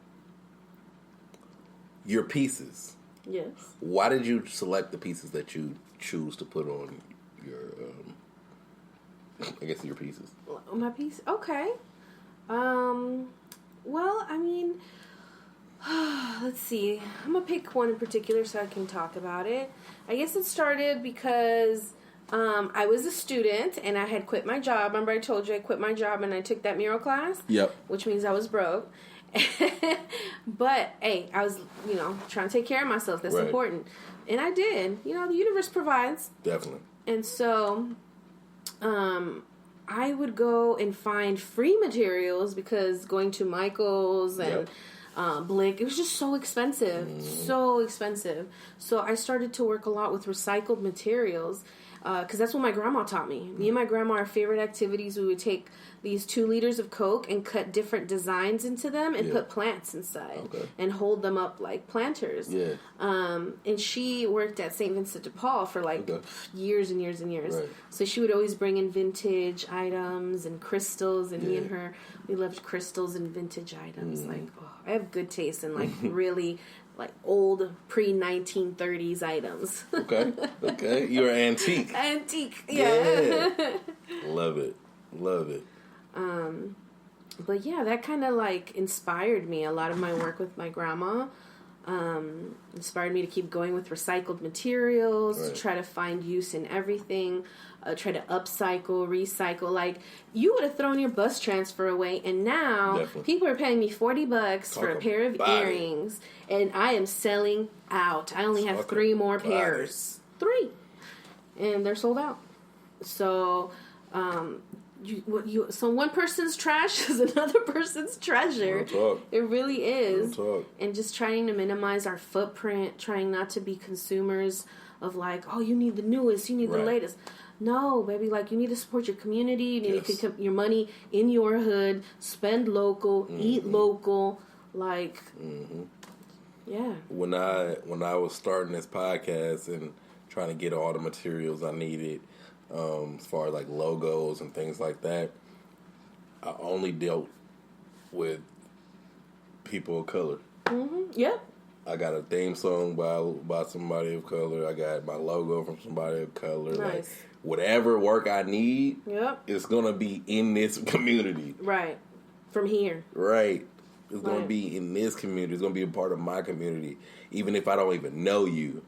your pieces. Yes. Why did you select the pieces that you choose to put on your, I guess your pieces? My piece? Okay. Well, I mean, let's see. I'm going to pick one in particular so I can talk about it. I guess it started because I was a student and I had quit my job. Remember I told you I quit my job and I took that mural class? Yep. Which means I was broke. But, hey, I was, trying to take care of myself. That's important. And I did. The universe provides. Definitely. And so, I would go and find free materials because going to Michael's and Blick, it was just so expensive. So expensive. So I started to work a lot with recycled materials because that's what my grandma taught me. Me and my grandma, our favorite activities, we would take these 2 liters of Coke and cut different designs into them and put plants inside and hold them up like planters. Yeah. And she worked at St. Vincent de Paul for like years and years and years. Right. So she would always bring in vintage items and crystals, and me and her, we loved crystals and vintage items. Like, I have good taste in like really like old pre-1930s items. Okay. You're antique. Antique, yeah. Love it. But yeah, that kind of like inspired me. A lot of my work with my grandma inspired me to keep going with recycled materials, right. to try to find use in everything, try to upcycle, recycle. Like, you would have thrown your bus transfer away, and now Definitely. people are paying me $40 for a pair of earrings, and I am selling out. I only have 3 more pairs. 3. And they're sold out. So, so one person's trash is another person's treasure. It really is. And just trying to minimize our footprint, trying not to be consumers of like, oh, you need the newest, you need the latest. No, baby, like, you need to support your community. You need to keep your money in your hood, spend local, eat local, like, yeah. When I was starting this podcast and trying to get all the materials I needed, as far as like logos and things like that, I only dealt with people of color. Yep. I got a theme song by somebody of color. I got my logo from somebody of color. Nice. Like, whatever work I need, it's gonna be in this community. Right. From here. Right. It's gonna be in this community. It's gonna be a part of my community, even if I don't even know you.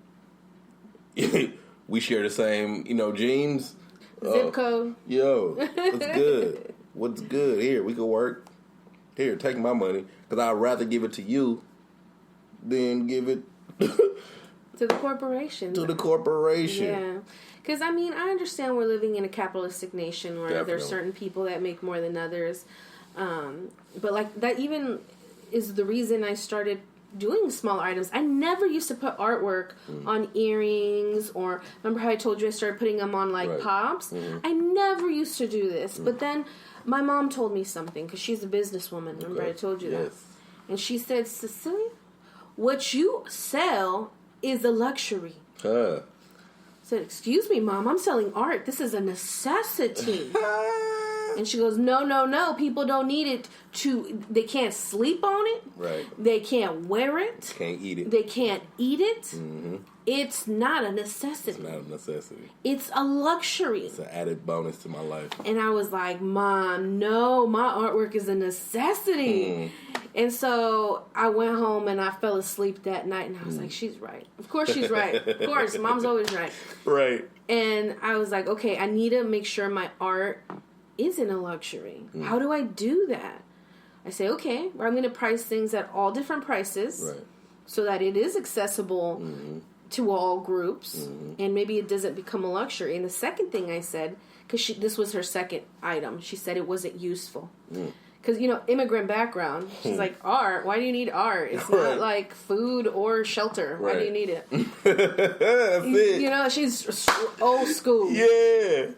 We share the same, jeans. Zip code. Yo, what's good? What's good? Here, we can work. Here, take my money. Because I'd rather give it to you than give it to the corporation. To the corporation. Yeah. Because, I understand we're living in a capitalistic nation where there's certain people that make more than others. But, like, that even is the reason I started doing small items. I never used to put artwork on earrings, or remember how I told you I started putting them on like pops? I never used to do this, but then my mom told me something, because she's a businesswoman. Remember I told you that? And she said, Cecilia, what you sell is a luxury. I said, excuse me, Mom, I'm selling art. This is a necessity. And she goes, no, people don't need it they can't sleep on it. Right. They can't wear it. Can't eat it. They can't eat it. It's not a necessity. It's not a necessity. It's a luxury. It's an added bonus to my life. And I was like, Mom, no, my artwork is a necessity. And so I went home and I fell asleep that night, and I was like, she's right. Of course she's right. Of course, Mom's always right. Right. And I was like, okay, I need to make sure my art isn't a luxury. How do I do that? I say, okay, well, I'm going to price things at all different prices so that it is accessible to all groups, and maybe it doesn't become a luxury. And the second thing I said, because this was her second item, she said it wasn't useful. Because, immigrant background, she's like, art? Why do you need art? It's not like food or shelter. Why do you need it? That's it. She's old school. Yeah.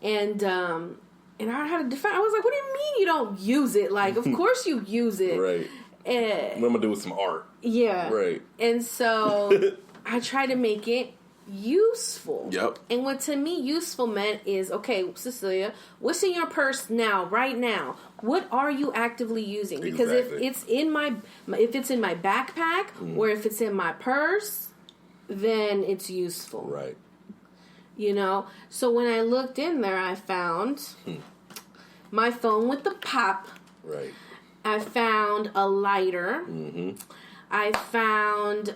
And I had to defend. I was like, what do you mean you don't use it? Like, of course you use it. Right. What I'm going to do with some art. Yeah. Right. And so I try to make it useful. Yep. And what to me useful meant is, okay, Cecilia, what's in your purse now, right now? What are you actively using? Because if it's in my backpack or if it's in my purse, then it's useful. Right. So when I looked in there, I found my phone with the pop. Right. I found a lighter. I found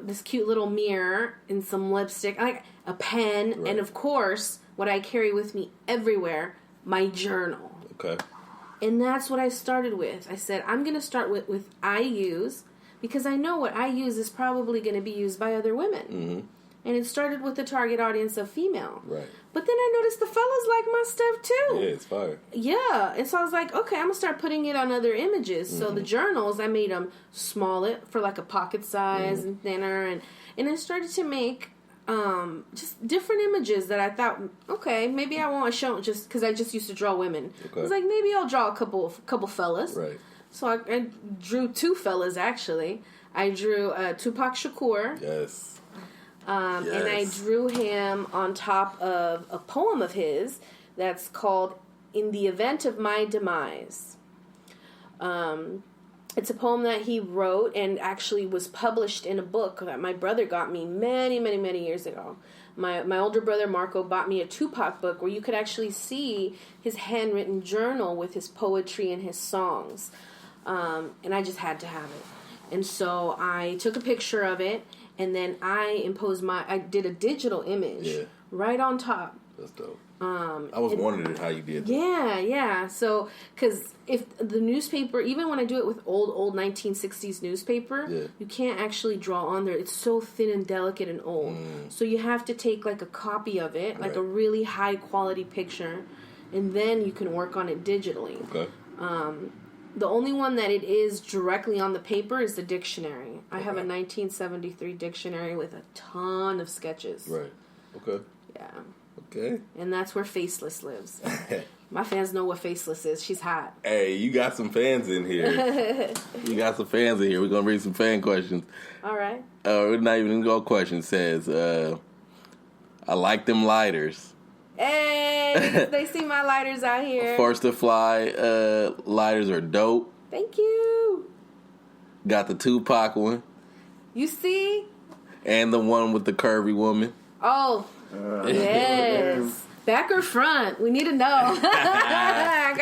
this cute little mirror and some lipstick, like a pen, and of course, what I carry with me everywhere, my journal. Okay. And that's what I started with. I said, I'm going to start with I use, because I know what I use is probably going to be used by other women. And it started with the target audience of female. Right. But then I noticed the fellas like my stuff too. Yeah, it's fire. Yeah. And so I was like, okay, I'm going to start putting it on other images. So the journals, I made them smaller for like a pocket size and thinner. And I started to make just different images that I thought, okay, maybe I won't show just because I just used to draw women. Okay. I was like, maybe I'll draw a couple fellas. Right. So I drew 2 fellas, actually. I drew Tupac Shakur. Yes. And I drew him on top of a poem of his that's called In the Event of My Demise. And It's a poem that he wrote and actually was published in a book that my brother got me many, many, many years ago. My older brother, Marco, bought me a Tupac book where you could actually see his handwritten journal with his poetry and his songs. And I just had to have it. And so I took a picture of it, and then I did a digital image right on top. That's dope. I was wondering how you did that. Yeah. So, because if the newspaper, even when I do it with old 1960s newspaper, you can't actually draw on there. It's so thin and delicate and old. So you have to take like a copy of it, like a really high quality picture, and then you can work on it digitally. Okay. The only one that it is directly on the paper is the dictionary. I have a 1973 dictionary with a ton of sketches. Right. Okay. Yeah. Okay. And that's where Faceless lives. My fans know what Faceless is. She's hot. Hey, you got some fans in here. We're going to read some fan questions. All right. We're not even going to go questions. It says, I like them lighters. Hey, they see my lighters out here. First to Fly lighters are dope. Thank you. Got the Tupac one. You see? And the one with the curvy woman. Oh, yes. Back or front? We need to know. I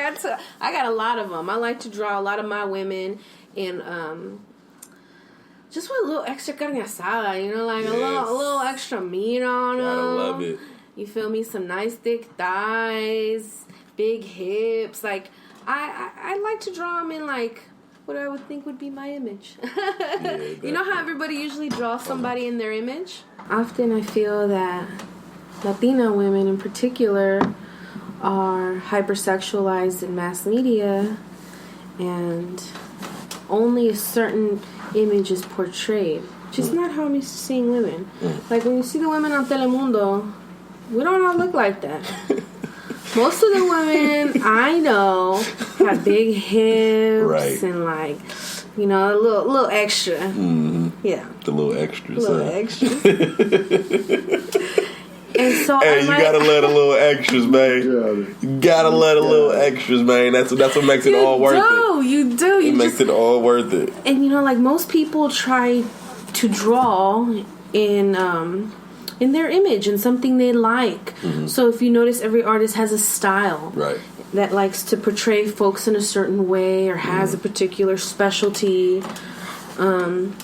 got a lot of them. I like to draw a lot of my women in just with a little extra carne asada, you know, like a little extra meat on them. Gotta love it. You feel me? Some nice thick thighs, big hips. Like I like to draw them in like what I would think would be my image. You know how everybody usually draws somebody in their image? Often I feel that Latina women in particular are hypersexualized in mass media, and only a certain image is portrayed. Just not how I'm used to seeing women. Like when you see the women on Telemundo, we don't all look like that. Most of the women I know have big hips and like, you know, a little extra. Mm-hmm. Yeah. The little extras. And so hey, you gotta let a little extras, man. You gotta let a little extras, man. That's what makes it all worth it. You do. It makes it all worth it. And you know, like most people try to draw in their image and something they like. Mm-hmm. So if you notice, every artist has a style that likes to portray folks in a certain way or has a particular specialty. And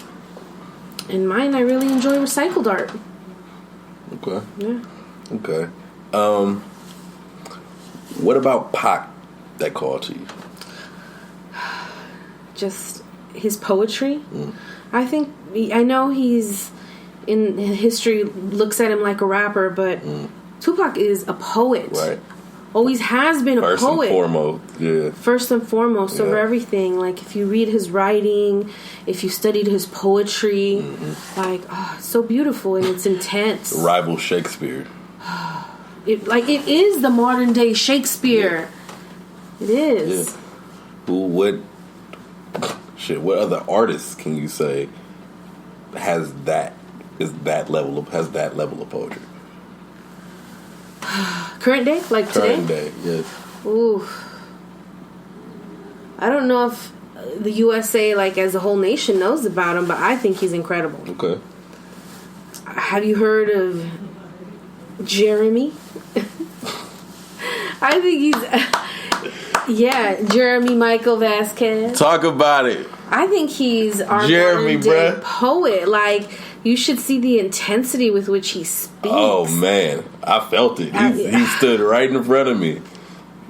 mine, I really enjoy recycled art. Okay. Yeah. Okay. What about Pac that called to you? Just his poetry. I know he's in history looks at him like a rapper, but Tupac is a poet. Right. Always has been a poet. First and foremost over everything. Like if you read his writing, if you studied his poetry, like it's so beautiful and it's intense. Rival Shakespeare. It is the modern day Shakespeare. Yeah. It is. Yeah. What other artists can you say has that level of poetry? Current day? Like today? Current day, yes. Ooh. I don't know if the USA, like as a whole nation, knows about him, but I think he's incredible. Okay. Have you heard of Jeremy? I think he's... Jeremy Michael Vasquez. Talk about it. I think he's our Jeremy, bruh. Poet. Like... You should see the intensity with which he speaks. Oh, man. I felt it. He stood right in front of me.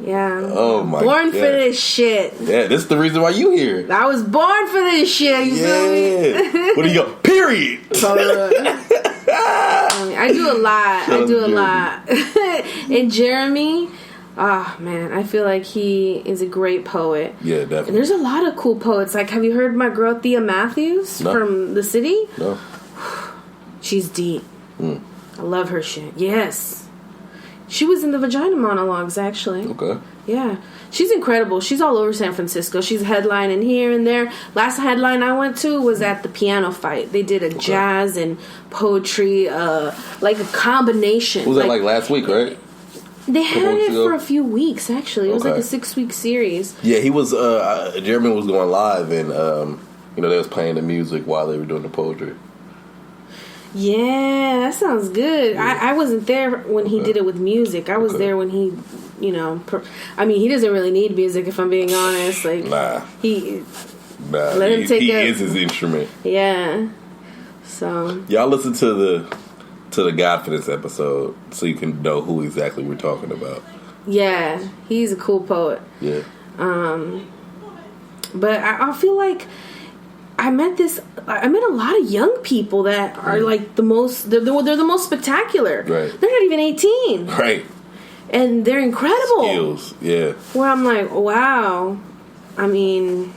Yeah. Oh, my God. Born for this shit. Yeah, this is the reason why you here. I was born for this shit. You feel me? What do you go? Period. I do a lot. And Jeremy... Oh, man, I feel like he is a great poet. Yeah, definitely. And there's a lot of cool poets. Like, have you heard my girl Thea Matthews from the city? No. She's deep. I love her shit. Yes. She was in the Vagina Monologues, actually. Okay. Yeah. She's incredible. She's all over San Francisco. She's headlining here and there. Last headline I went to was at the Piano Fight. They did a jazz and poetry, like a combination. Was that like last week, right? They had it for a few weeks, actually. It was like a 6-week series. Yeah, he was. Jeremy was going live, and they was playing the music while they were doing the poetry. Yeah, that sounds good. Yeah. I wasn't there when he did it with music. I was there when he, he doesn't really need music, if I'm being honest. Like, let him take he is his instrument. Yeah. So y'all listen to the Godfidence episode so you can know who exactly we're talking about. Yeah, he's a cool poet. Yeah. But I feel like I met a lot of young people that are like they're the most spectacular. Right. They're not even 18. Right. And they're incredible. Skills, yeah. Where I'm like, wow. I mean,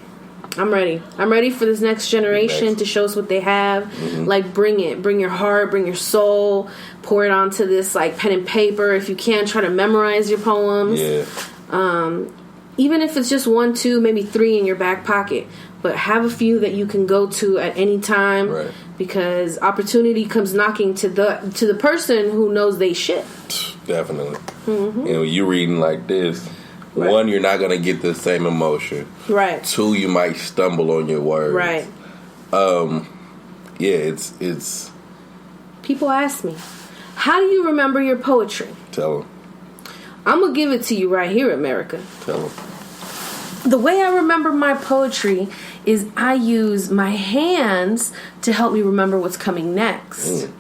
I'm ready. I'm ready for this next generation to show us what they have. Mm-hmm. Like, bring it. Bring your heart. Bring your soul. Pour it onto this, like, pen and paper. If you can, try to memorize your poems. Yeah. Even if it's just 1, 2, maybe 3 in your back pocket. But have a few that you can go to at any time. Right. Because opportunity comes knocking to the person who knows they shit. Definitely. Mm-hmm. You reading like this. Right. 1, you're not going to get the same emotion. Right. 2, you might stumble on your words. Right. Yeah, it's... People ask me, how do you remember your poetry? Tell them. I'm going to give it to you right here, America. Tell them. The way I remember my poetry is I use my hands to help me remember what's coming next. Mm.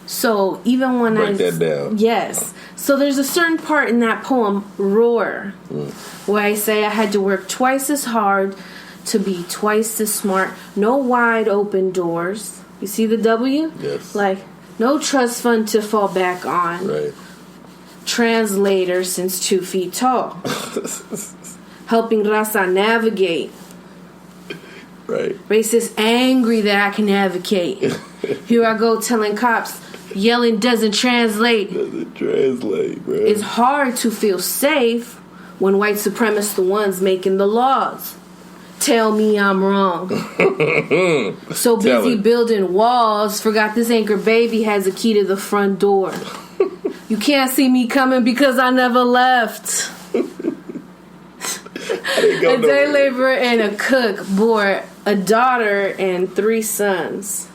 So even when Break that down. Yes. So there's a certain part in that poem, Roar, where I say I had to work twice as hard to be twice as smart. No wide open doors. You see the W? Yes. Like, no trust fund to fall back on. Right. Translator since 2 feet tall. Helping Raza navigate. Right. Racist angry that I can advocate. Here I go telling cops, yelling doesn't translate. Doesn't translate, bro. It's hard to feel safe when white supremacists the ones making the laws. Tell me I'm wrong. So busy building walls, forgot this anchor baby has a key to the front door. You can't see me coming because I never left. A day laborer and a cook bore a daughter and 3 sons.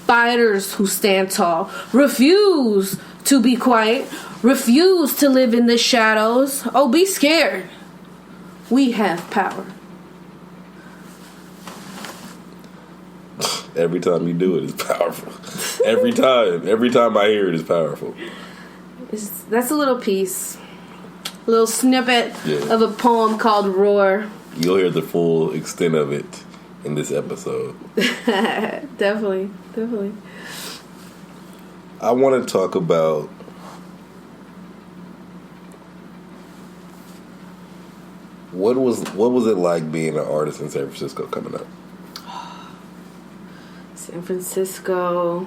Fighters who stand tall, refuse to be quiet, refuse to live in the shadows. Oh, be scared. We have power. Every time you do it, it's powerful. Every time I hear it, it's powerful. That's a little piece. A little snippet of a poem called Roar. You'll hear the full extent of it in this episode. Definitely. I want to talk about what was it like being an artist in San Francisco coming up? San Francisco.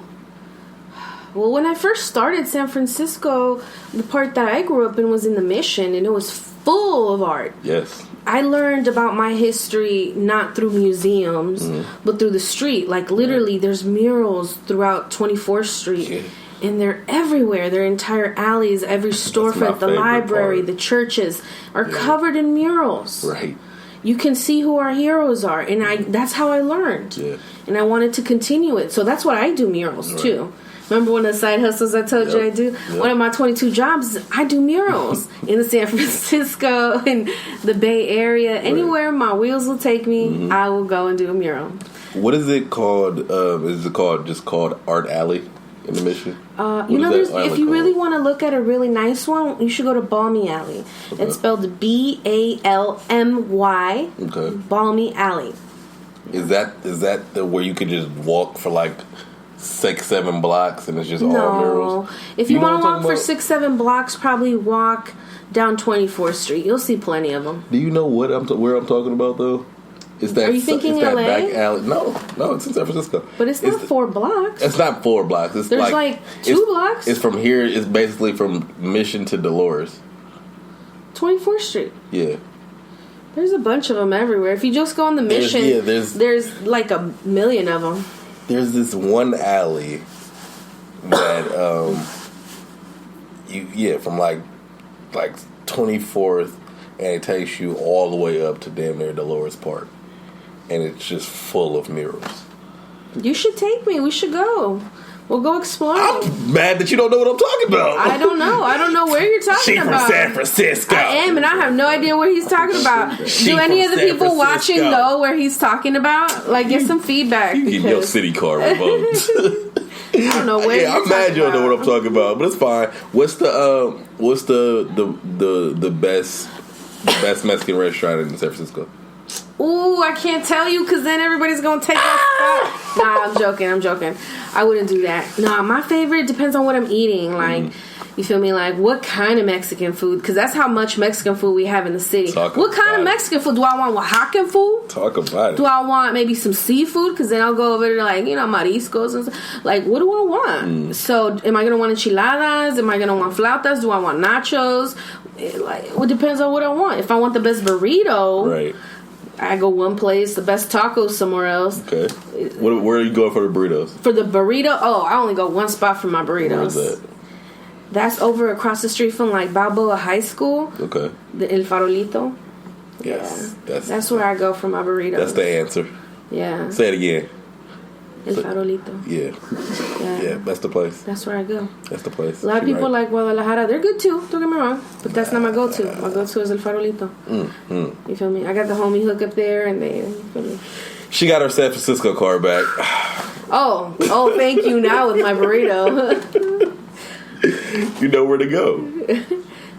Well, when I first started San Francisco, the part that I grew up in was in the Mission, and it was full of art. Yes. I learned about my history not through museums, but through the street. Like, literally, there's murals throughout 24th Street. Yeah. And they're everywhere. Their entire alleys, every storefront, the library, the churches are covered in murals. Right. You can see who our heroes are. And that's how I learned. Yeah. And I wanted to continue it. So that's what I do murals, too. Remember one of the side hustles I told you I do? Yep. One of my 22 jobs is I do murals in the San Francisco and the Bay Area. Right. Anywhere my wheels will take me, I will go and do a mural. What is it called? Is it called Art Alley in the Mission? If you really want to look at a really nice one, you should go to Balmy Alley. Okay. It's spelled BALMY. Okay. Balmy Alley. Is that where you could just walk for like 6-7 blocks and it's just all murals? If you want to walk for 6-7 blocks, probably walk down 24th Street. You'll see plenty of them. Do you know where I'm talking about though? Are you thinking LA? Back alley. No, it's in San Francisco. But it's not 4 blocks. It's not 4 blocks. There's like 2 blocks. It's from here. It's basically from Mission to Dolores. 24th Street. Yeah. There's a bunch of them everywhere. If you just go on the Mission, there's like a million of them. There's this one alley that from like like 24th, and it takes you all the way up to damn near Dolores Park, and it's just full of murals. You should take me. We should go. We'll go explore. I'm mad that you don't know what I'm talking about. I don't know. I don't know where you're talking She from about. San Francisco. I am, and I have no idea what he's talking about. Do any of the people watching know where he's talking about? Like, get some feedback. You get your city car revoked. I don't know where. Yeah, I'm mad you don't know what I'm talking about, but it's fine. What's the best Mexican restaurant in San Francisco? Ooh, I can't tell you because then everybody's gonna take that spot. Nah, I'm joking. I wouldn't do that. Nah, my favorite depends on what I'm eating. Like, you feel me? Like, what kind of Mexican food? Because that's how much Mexican food we have in the city. What kind of Mexican food? Do I want Oaxacan food? Talk about it. Do I want maybe some seafood? Because then I'll go over to, like, mariscos and stuff. Like, what do I want? So, am I going to want enchiladas? Am I going to want flautas? Do I want nachos? It depends on what I want. If I want the best burrito... Right. I go one place, the best tacos somewhere else. Okay. Where are you going for the burritos? For the burrito? Oh, I only go one spot for my burritos. Where is that? That's over across the street from, like, Balboa High School. Okay. The El Farolito. Yes. Yeah. That's where I go for my burritos. That's the answer. Yeah. Say it again. El Farolito. Yeah. Yeah, that's the place. That's where I go. That's the place. A lot of people like Guadalajara. They're good too. Don't get me wrong. But that's not my go-to. My go-to is El Farolito. You feel me? I got the homie hook up there, and you feel me? She got her San Francisco car back. Oh, thank you now with my burrito. You know where to go.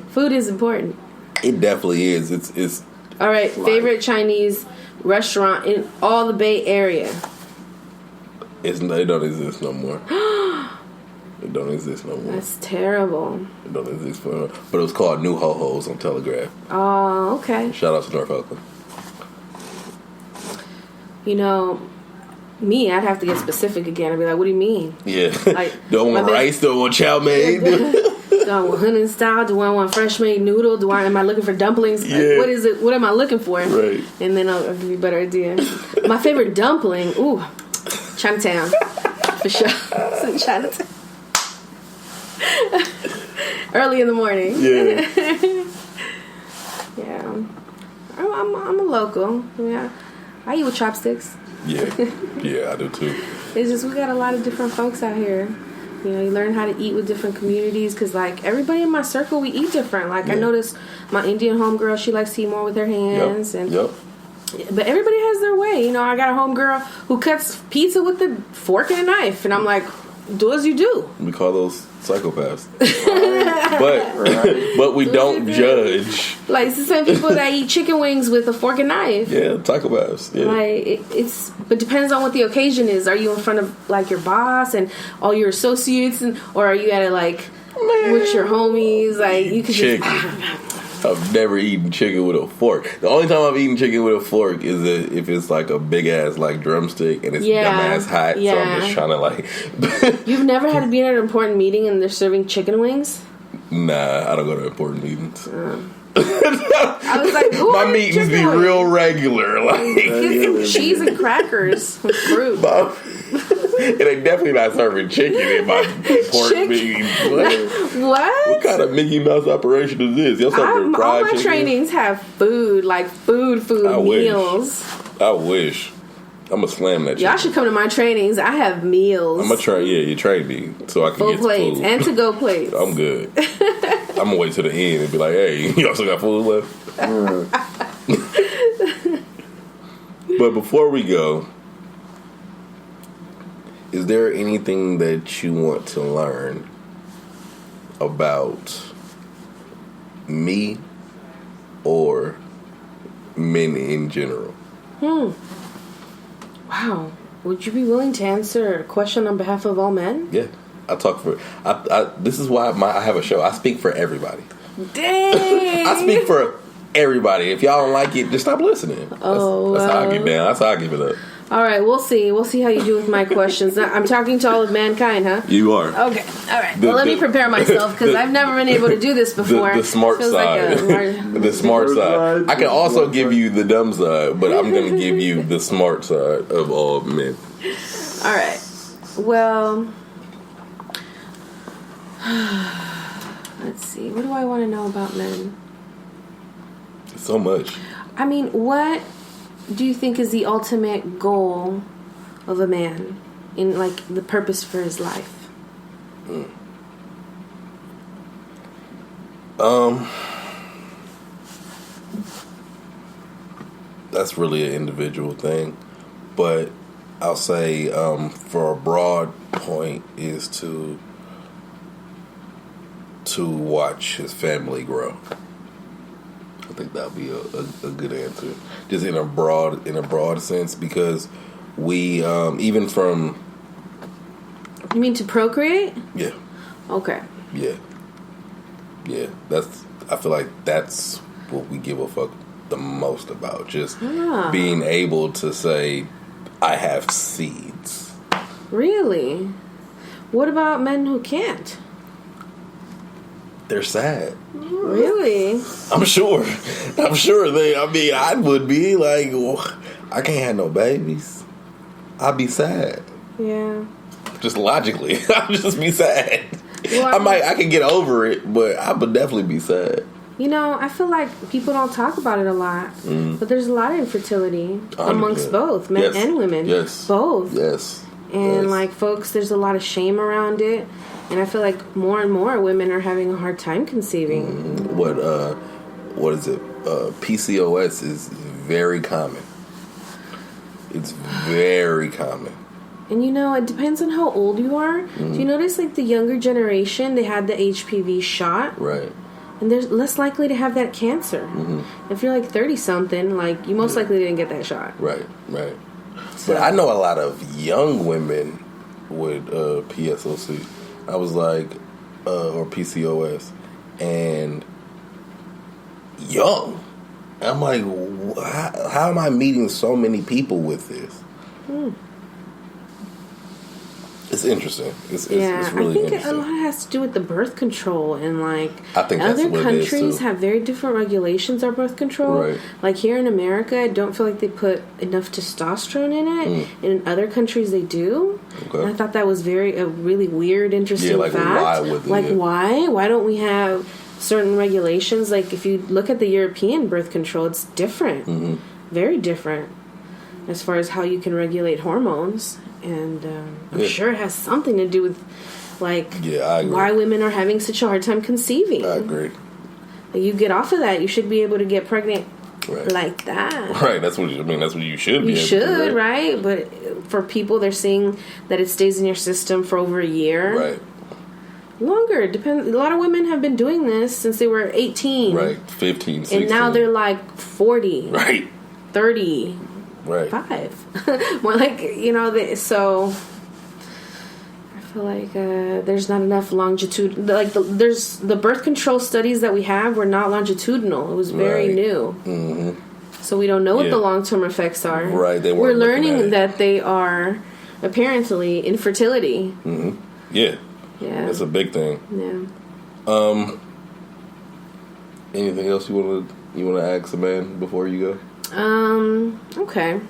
Food is important. It definitely is. It's all right. Favorite Chinese restaurant in all the Bay Area? It don't exist no more. It don't exist no more. That's terrible. It don't exist no more. But it was called New Ho-Ho's on Telegraph. Oh, okay. Shout out to North Oakland. You know, me, I'd have to get specific again. I'd be like, what do you mean? Yeah. Like, don't want rice, don't want chow mein. Do I want Hunan style? Do I want fresh made noodle? Am I looking for dumplings? Yeah. Like, what is it? What am I looking for? Right. And then I'll give you a better idea. My favorite dumpling, Chinatown. For sure. It's in Chinatown. Early in the morning. Yeah. Yeah. I'm a local. Yeah. I eat with chopsticks. Yeah. Yeah, I do too. It's just we got a lot of different folks out here. You know, you learn how to eat with different communities because, like, everybody in my circle, we eat different. Like, I noticed my Indian homegirl, she likes to eat more with her hands. Yep. But everybody has their way. You know, I got a homegirl who cuts pizza with a fork and a knife. And I'm like, do as you do. We call those psychopaths. But we don't judge. Like, it's the same people that eat chicken wings with a fork and knife. Yeah, psychopaths. Yeah. Like, but it depends on what the occasion is. Are you in front of, like, your boss and all your associates? Or are you at it, like, with your homies? Like, you could just... I've never eaten chicken with a fork. The only time I've eaten chicken with a fork is if it's like a big ass like drumstick and it's dumbass hot. Yeah. So I'm just trying to like. You've never had to be at an important meeting and they're serving chicken wings? Nah, I don't go to important meetings. I was like, my meetings be real regular. Like, get some cheese and crackers, some fruit. It ain't definitely not serving chicken in my pork meeting. What kind of Mickey Mouse operation is this? Y'all serving fried all my chicken? trainings have food, like food meals. I wish. I'm gonna slam that. Y'all should come to my trainings. I have meals. I'm gonna try. Yeah, you train me so I can full get plates food. and to go plates. I'm good. I'm gonna wait to the end and be like, "Hey, y'all still got food left?" But before we go, is there anything that you want to learn about me or men in general? Wow. Would you be willing to answer a question on behalf of all men? Yeah. I talk for... this is why I have a show. I speak for everybody. Dang! I speak for everybody. If y'all don't like it, just stop listening. That's how I get down. That's how I give it up. All right, we'll see. We'll see how you do with my questions. I'm talking to all of mankind, huh? You are. Okay. All right. Well, let me prepare myself because I've never been able to do this before. The smart side. The smart side. I can also give you the dumb side, but I'm going to give you the smart side of all men. All right. Well, let's Let's see. What do I want to know about men? So much. I mean, what do you think is the ultimate goal of a man in, like, the purpose for his life? That's really an individual thing, but I'll say for a broad point is to watch his family grow. I think that'll be a good answer, just in a broad sense, because we even from. You mean to procreate? Yeah. Okay. Yeah. I feel like that's what we give a fuck the most about. Just being able to say, I have seeds. Really? What about men who can't? They're sad. Really? I'm sure they. I mean, I would be like, I can't have no babies. I'd be sad. Yeah. Just logically, I'd just be sad. Well, I can get over it, but I would definitely be sad. You know, I feel like people don't talk about it a lot, but there's a lot of infertility 100%. Amongst both men and women. Yes. Both. Yes. And like, folks, there's a lot of shame around it, and I feel like more and more women are having a hard time conceiving. What is it? PCOS is very common. It's very common. And you know, it depends on how old you are. Do you notice, like, the younger generation, they had the HPV shot? Right. And they're less likely to have that cancer. If you're like 30-something, like, you most likely didn't get that shot. Right. So. But I know a lot of young women with PSOC. I was like, or PCOS. And young. I'm like, how am I meeting so many people with this? It's interesting. It's really interesting. I think a lot has to do with the birth control, and like, I think that's other what countries it is too. have very different regulations on birth control. Right. Like here in America, I don't feel like they put enough testosterone in it. And in other countries, they do. Okay. And I thought that was a really weird, interesting fact. Why would they? Like, why? Why don't we have certain regulations? Like, if you look at the European birth control, it's different. Very different as far as how you can regulate hormones. And I'm sure it has something to do with, like, why women are having such a hard time conceiving. I agree. Like, you get off of that, you should be able to get pregnant like that. Right, that's what that's what you should be able to do. You should, right? But for people, they're saying that it stays in your system for over a year. Right. Longer. Depends. A lot of women have been doing this since they were 18. Right, 15, 16. And now they're like 40. Right. 30. Right. 5. More like, you know, so I feel like there's not enough longitude. Like, there's the birth control studies that we have were not longitudinal. It was very new. So we don't know what the long-term effects are. Right. We're learning that they are apparently infertility. Yeah. Yeah. That's a big thing. Yeah. Anything else you want to ask a man before you go? Okay.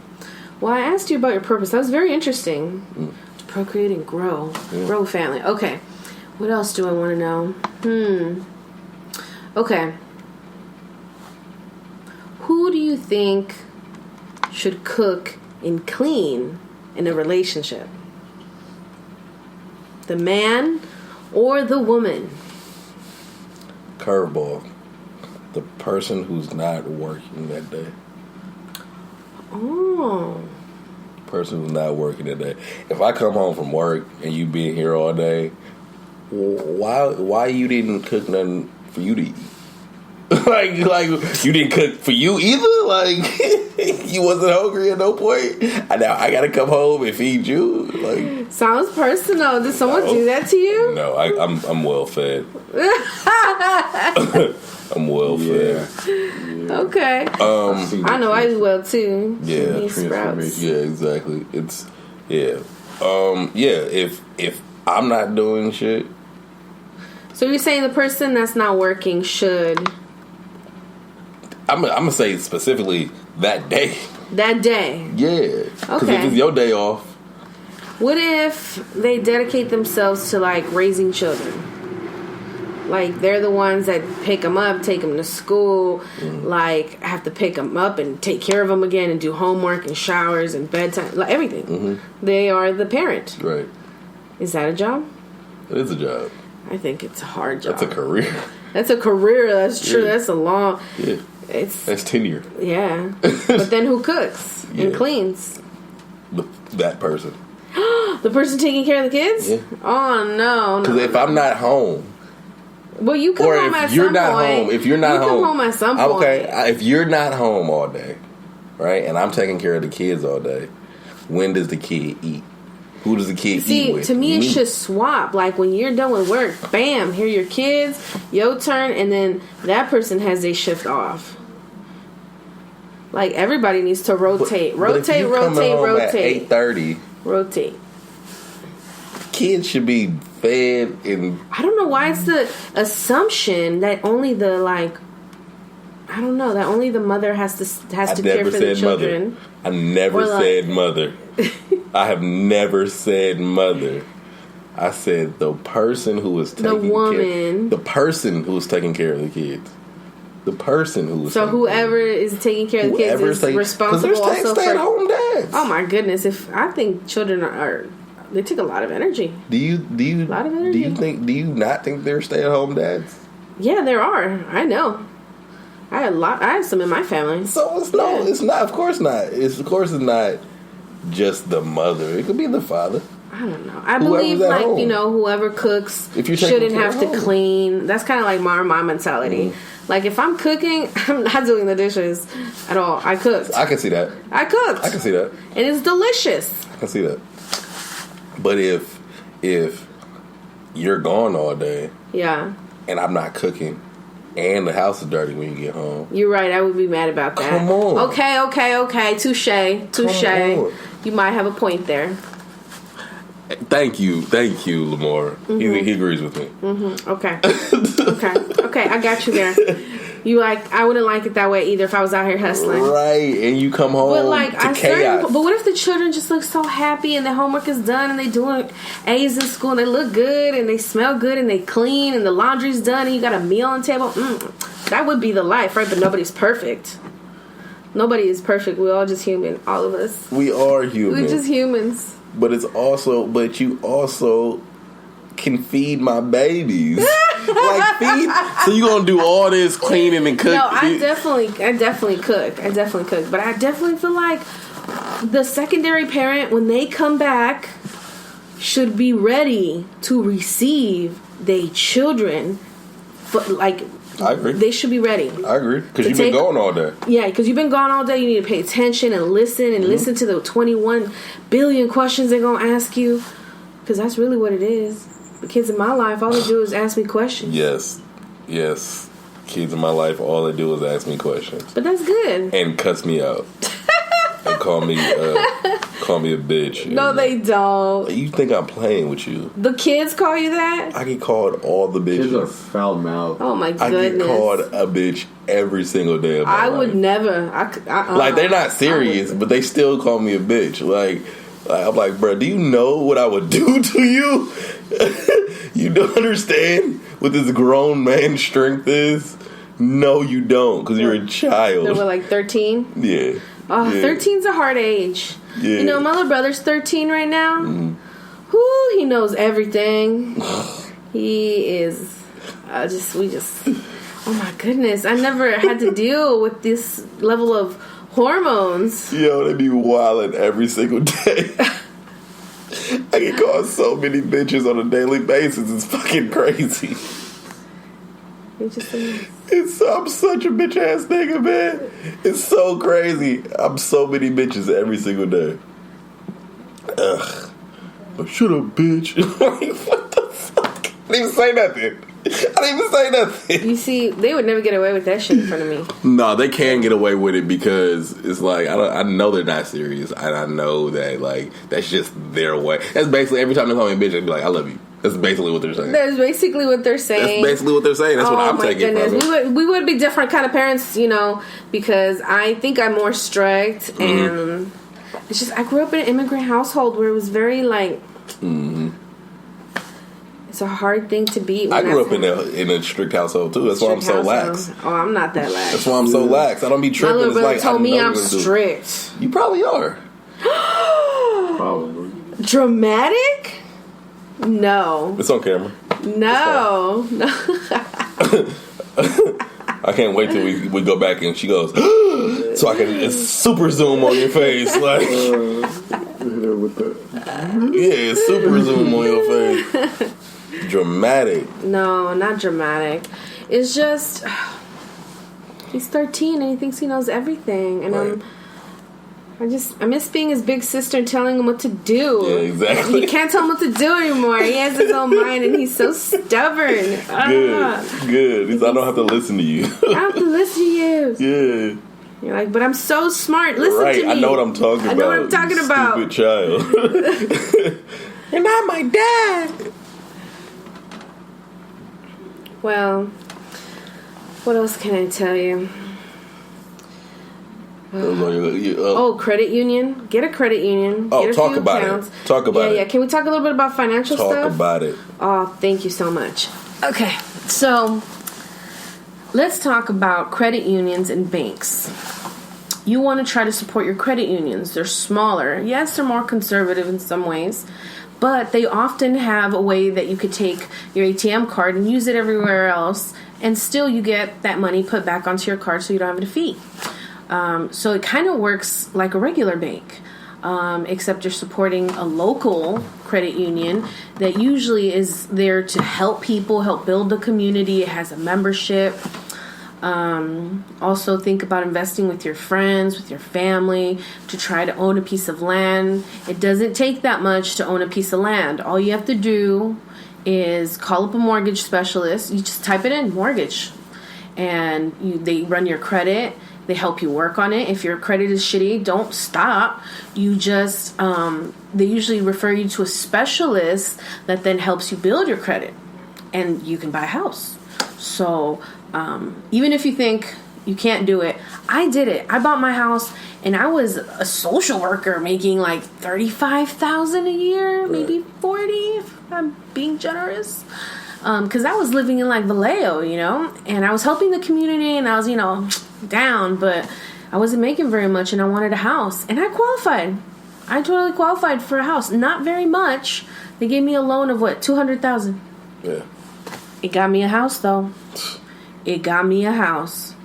Well, I asked you about your purpose. That was very interesting. To procreate and grow. Grow a family. Okay. What else do I want to know? Okay. Who do you think should cook and clean in a relationship? The man or the woman? Curveball. The person who's not working that day. Oh. Person who's not working that day. If I come home from work and you been here all day, why you didn't cook nothing for you to eat? like you didn't cook for you either? Like you wasn't hungry at no point? Now I gotta come home and feed you? Like, sounds personal. Did someone do that to you? No, I'm well fed. I'm well fed. Okay. I know I do well too. Yeah. Sprouts. Yeah, exactly. It's if I'm not doing shit. So you're saying the person that's not working should? I'm gonna say specifically that day. That day. Yeah. Because if it's your day off. What if they dedicate themselves to like raising children? Like, they're the ones that pick them up, take them to school, like, have to pick them up and take care of them again and do homework and showers and bedtime, like, everything. They are the parent. Right. Is that a job? It is a job. I think it's a hard job. That's a career. That's a career. That's true. Yeah. That's a long... Yeah. That's tenure. Yeah. But then who cooks and cleans? That person. The person taking care of the kids? Yeah. Oh, no. Because if I'm not home... Well, you come home at some point. If you're not home... You come home at some point. Okay, if you're not home all day, right, and I'm taking care of the kids all day, when does the kid eat? Who does the kid eat with? To me, it should swap. Like, when you're done with work, bam, here are your kids, your turn, and then that person has their shift off. Like, everybody needs to rotate. Rotate. At 8:30. Rotate. Kids should be fed and... I don't know why it's the assumption that only the, like... I don't know, that only the mother has to care for the children. I never said mother. I have never said mother. I said the person who was taking woman. The person who was taking care of the kids. The person who was... So whoever is taking care of the kids is responsible also for... stay-at-home dads. Oh my goodness! I think children are... They take a lot of energy. Do you a lot of energy. Do you not think they're stay-at-home dads? Yeah, there are. I know. I have some in my family. So it's not. Of course not. It's not just the mother. It could be the father. I don't know. I believe whoever cooks shouldn't have to clean. That's kind of like my mentality. Like, if I'm cooking, I'm not doing the dishes at all. I cooked. I can see that. I cooked. I can see that. And it's delicious. I can see that. But if you're gone all day, yeah, and I'm not cooking, and the house is dirty when you get home, you're right. I would be mad about that. Come on. Okay. Touche. You might have a point there. Thank you, Lamar. He agrees with me. Okay. I got you there. I wouldn't like it that way either if I was out here hustling. Right, and you come home to chaos. But what if the children just look so happy and their homework is done and they doing A's in school and they look good and they smell good and they clean and the laundry's done and you got a meal on the table? That would be the life, right? But nobody's perfect. Nobody is perfect. We're all just human. All of us. We are human. We're just humans. But you also can feed my babies. So you gonna do all this cleaning and cooking? No, I definitely cook. But I definitely feel like the secondary parent, when they come back, should be ready to receive their children. But like, I agree. They should be ready. I agree. Because you've been gone all day. Yeah, because you've been gone all day. You need to pay attention and listen to the 21 billion questions they're going to ask you. Because that's really what it is. The kids in my life, all they do is ask me questions. Yes. Kids in my life, all they do is ask me questions. But that's good. And cuss me out. And call me a bitch. No, they don't. You think I'm playing with you? The kids call you that? I get called all the bitches. Kids are foul mouth. Oh my goodness! I get called a bitch every single day of my life. I would never. Like, they're not serious, but they still call me a bitch. Like I'm like, bro, do you know what I would do to you? You don't understand what this grown man's strength is? No, you don't, because you're a child. They were like 13? Yeah. Oh, yeah. 13's a hard age. Yeah. You know, my little brother's 13 right now. Mm-hmm. Whoo, he knows everything. He is oh my goodness. I never had to deal with this level of hormones. Yo, they be wildin' every single day. I get called so many bitches on a daily basis. It's fucking crazy. I'm such a bitch ass nigga, man. It's so crazy. I'm so many bitches every single day. Ugh. Oh, shut up, bitch. Like, what the fuck? I didn't even say nothing. You see, they would never get away with that shit in front of me. No, they can get away with it because it's like, I know they're not serious. And I know that, like, that's just their way. That's basically every time they call me a bitch, I'd be like, I love you. That's basically what they're saying. That's basically what they're saying. That's what I'm taking from it. We would be different kind of parents, you know, because I think I'm more strict, and it's just, I grew up in an immigrant household where it was very, like, It's a hard thing to beat. I grew up in a strict household too. That's why I'm so lax. Oh, I'm not that lax. That's why I'm so lax. I don't be tripping. My little brother told me I'm strict. strict. You probably are. Probably. Dramatic? No. It's on camera. No. I can't wait till we go back and she goes, so I can super zoom on your face, like yeah, super zoom on your face. Dramatic. No, not dramatic. It's just he's 13 and he thinks he knows everything, and right. I miss being his big sister and telling him what to do. Yeah, exactly. He can't tell him what to do anymore. He has his own mind and he's so stubborn. Good. I don't have to listen to you. I have to listen to you. Yeah. You're like, but I'm so smart. Listen to me. I know what I'm talking about. I know what I'm talking about. Stupid child. You're not my dad. Well, what else can I tell you? Credit union. Get a credit union. Oh, get a talk few about accounts. it. Talk about it. Yeah. Can we talk a little bit about financial stuff? Talk about it. Oh, thank you so much. Okay, so let's talk about credit unions and banks. You want to try to support your credit unions. They're smaller. Yes, they're more conservative in some ways, but they often have a way that you could take your ATM card and use it everywhere else, and still you get that money put back onto your card so you don't have a fee. So it kind of works like a regular bank, except you're supporting a local credit union that usually is there to help people, help build the community. It has a membership. Also think about investing with your friends, with your family, to try to own a piece of land. It doesn't take that much to own a piece of land. All you have to do is call up a mortgage specialist. You just type it in, mortgage, and they run your credit. They help you work on it. If your credit is shitty, don't stop. You just, they usually refer you to a specialist that then helps you build your credit, and you can buy a house. So even if you think you can't do it, I did it. I bought my house, and I was a social worker making like $35,000 a year, maybe $40,000 if I'm being generous. Because I was living in like Vallejo, and I was helping the community, and I was, down, but I wasn't making very much, and I wanted a house, and I qualified. I totally qualified for a house. Not very much. They gave me a loan of $200,000. Yeah. It got me a house though. It got me a house,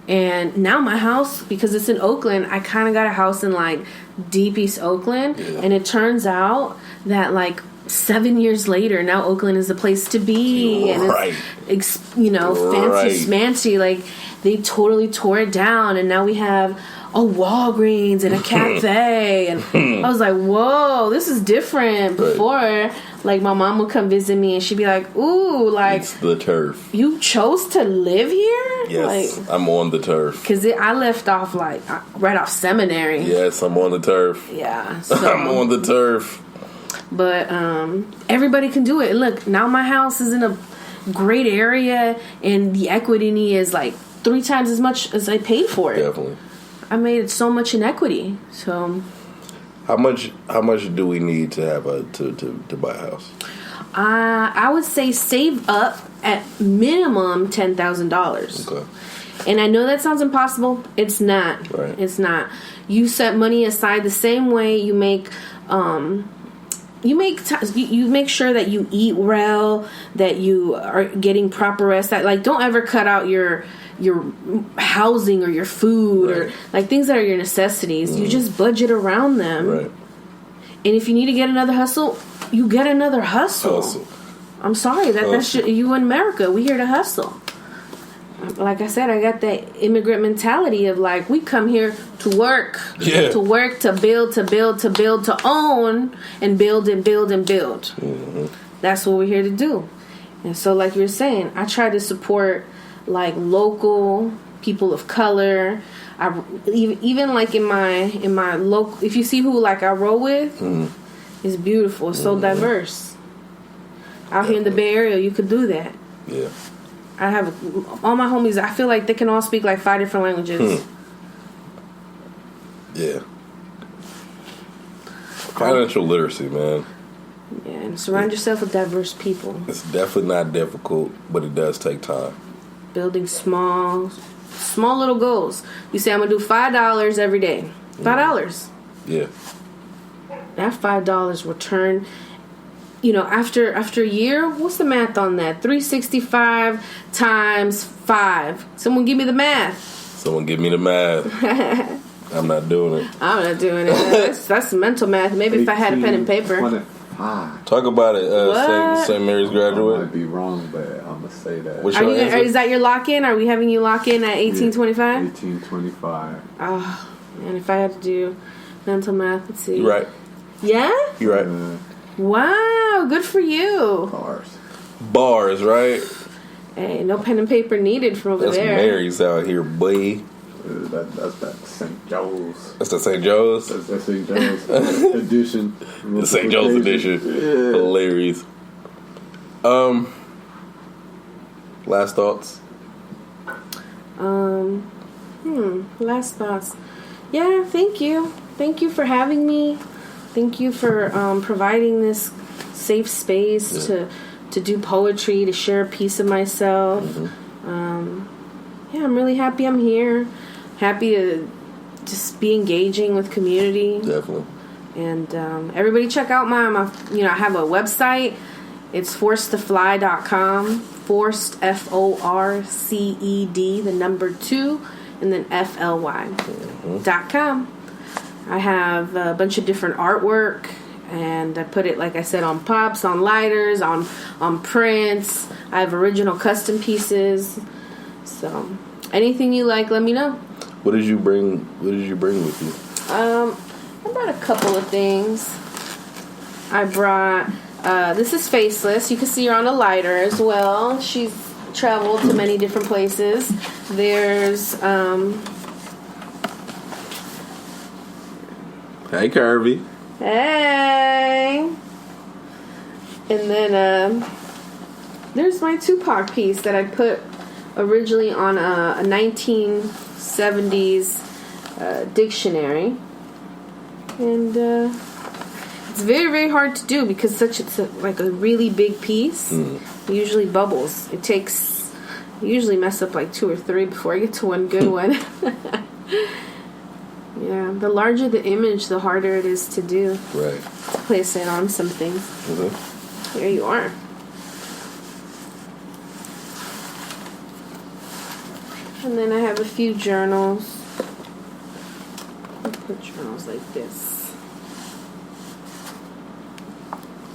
and now my house, because it's in Oakland, I kind of got a house in like deep East Oakland, and it turns out that like 7 years later, now Oakland is the place to be, and it's fancy schmancy. Like, they totally tore it down, and now we have a Walgreens and a cafe, and I was like, whoa, this is different. Before, like, my mom would come visit me, and she'd be like, ooh, like, it's the turf. You chose to live here? Yes, like, I'm on the turf. Because I left off, like, right off seminary. Yes, I'm on the turf. Yeah. So. I'm on the turf. But everybody can do it. And look, now my house is in a great area, and the equity is like 3 times as much as I paid for it. Definitely. I made so much in equity. So how much do we need to have to buy a house? I would say save up at minimum $10,000. Okay. And I know that sounds impossible. It's not. Right. It's not. You set money aside the same way you make. You make sure that you eat well, that you are getting proper rest. That, like, don't ever cut out your housing or your food, or like things that are your necessities. You just budget around them. Right. And if you need to get another hustle, you get another hustle. I'm sorry that's you in America. We here to hustle. Like I said, I got that immigrant mentality of like, we come here to work, to build, to own, and build and build and build. Mm-hmm. That's what we're here to do. And so, like you were saying, I try to support like local people of color. I even like in my local, if you see who like I roll with, it's beautiful. It's so diverse. Out here in the Bay Area, you could do that. Yeah. I have all my homies. I feel like they can all speak like 5 different languages. Yeah. Financial literacy, man. Yeah, and surround yourself with diverse people. It's definitely not difficult, but it does take time. Building small little goals. You say, I'm going to do $5 every day. $5. Yeah. That $5 will turn, after a year, what's the math on that? 365 times 5. Someone give me the math. Someone give me the math. I'm not doing it. I'm not doing it. That's mental math. Maybe if I had a pen and paper. 25. Talk about it. St. Mary's I graduate. might be wrong, but I'm going to say that. What's your answer? Is that your lock-in? Are we having you lock in at 1825? 1825. Oh, man, if I had to do mental math, let's see. You're right. Yeah? You're right. Wow, good for you. Bars, right? Hey, no pen and paper needed from over That's there. Mary's out here, boy. That's that St. Joe's. That's the St. Joe's? That's that St. Joe's edition. The St. Joe's edition. Yeah. Hilarious. Last thoughts? Last thoughts. Yeah, thank you. Thank you for having me. Thank you for providing this safe space to do poetry, to share a piece of myself. I'm really happy I'm here. Happy to just be engaging with community. Definitely. And everybody check out my I have a website. It's forcedtofly.com. Forced, FORCED, the number 2, and then FLY.com. I have a bunch of different artwork, and I put it, like I said, on pops, on lighters, on prints. I have original custom pieces. So anything you like, let me know. What did you bring with you? I brought a couple of things. I brought this is Faceless. You can see her on a lighter as well. She's traveled to many different places. There's Hey, Curvy. Hey. And then there's my Tupac piece that I put originally on a 1970s dictionary. And it's very, very hard to do because it's like a really big piece. It usually bubbles. I usually mess up like 2 or 3 before I get to one good one. Yeah, the larger the image, the harder it is to do. Right. To place it on something. Mm-hmm. Here you are. And then I have a few journals. I'll put journals like this.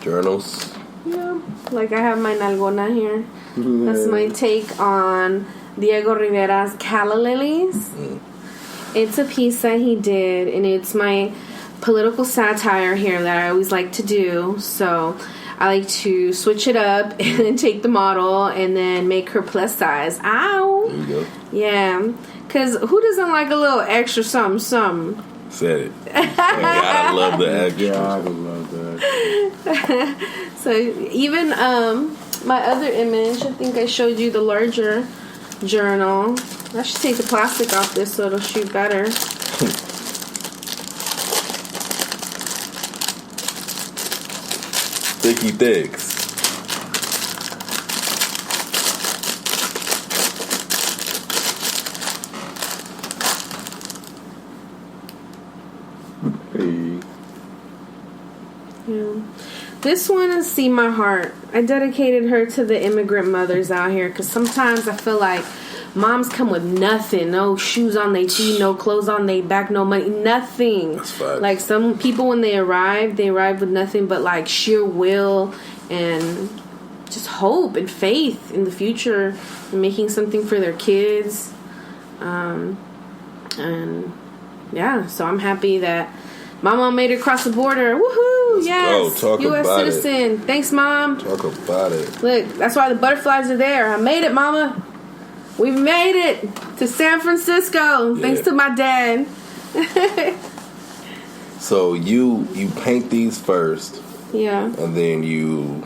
Journals? Yeah, like I have my Nalgona here. That's my take on Diego Rivera's Calla Lilies. It's a piece that he did, and it's my political satire here that I always like to do. So I like to switch it up and then take the model and then make her plus size. Ow! There you go. Yeah, because who doesn't like a little extra something? Said it. I love the extra. Yeah, I love that. So even my other image, I think I showed you the larger journal. I should take the plastic off this so it'll shoot better. Thicky Thicks. Hey. Yeah. This one is See My Heart. I dedicated her to the immigrant mothers out here because sometimes I feel like moms come with nothing. No shoes on their feet, no clothes on their back, no money, nothing. That's facts. Like some people when they arrive with nothing but like sheer will and just hope and faith in the future and making something for their kids. And yeah, so I'm happy that my mom made it across the border. Woohoo! Let's yes, go. Talk U.S. about citizen. it. Thanks, Mom. Talk about it. Look, that's why the butterflies are there. I made it, Mama. We've made it to San Francisco. Yeah. Thanks to my dad. So you paint these first, Yeah. and then you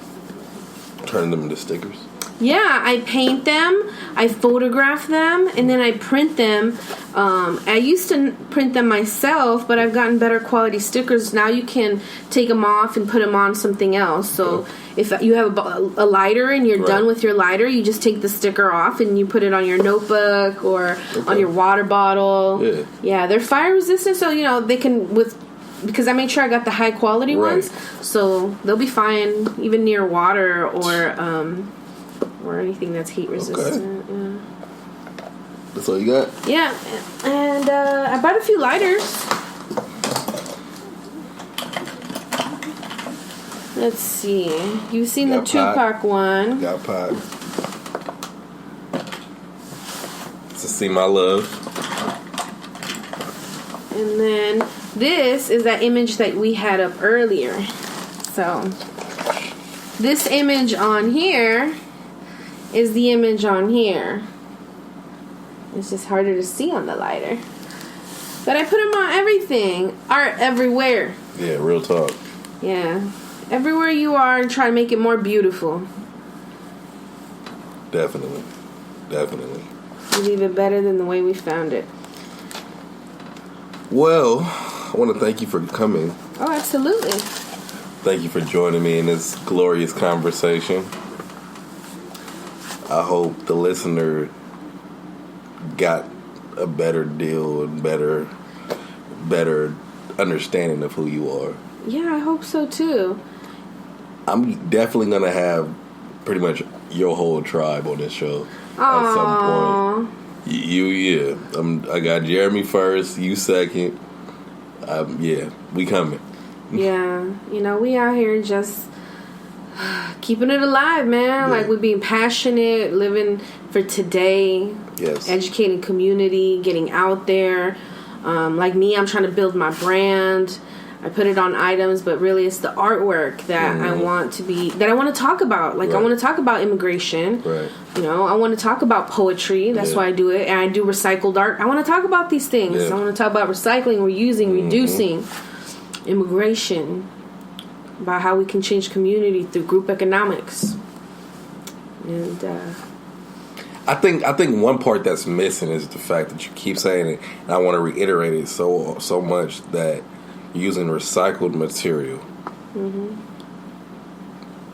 turn them into stickers? Yeah, I paint them, I photograph them, and then I print them. I used to print them myself, but I've gotten better quality stickers. Now you can take them off and put them on something else. So if you have a lighter and you're done with your lighter, you just take the sticker off and you put it on your notebook or on your water bottle. Yeah, they're fire resistant, so they can because I made sure I got the high quality ones, so they'll be fine even near water or anything that's heat resistant. Okay. Yeah. That's all you got? Yeah, and I bought a few lighters. Let's see. You've seen the 2-pack one. Got pot. To see my love. And then this is that image that we had up earlier. So this image on here is the image on here. It's just harder to see on the lighter. But I put them on everything. Art everywhere. Yeah, real talk. Yeah. Everywhere you are, try to make it more beautiful. Definitely. Leave it better than the way we found it. Well, I want to thank you for coming. Oh, absolutely. Thank you for joining me in this glorious conversation. I hope the listener got a better deal and better understanding of who you are. Yeah, I hope so too. I'm definitely going to have pretty much your whole tribe on this show at some point. I got Jeremy first, you second. We coming. Yeah, we out here just keeping it alive, man. Yeah. Like, we're being passionate, living for today. Yes. Educating community, getting out there. Like me, I'm trying to build my brand. I put it on items, but really it's the artwork that I want to talk about. Like, I want to talk about immigration. Right. I want to talk about poetry. That's why I do it. And I do recycled art. I want to talk about these things. Yeah. I want to talk about recycling, reusing, reducing, immigration, about how we can change community through group economics. And I think one part that's missing is the fact that you keep saying it, and I want to reiterate it so much, that you're using recycled material.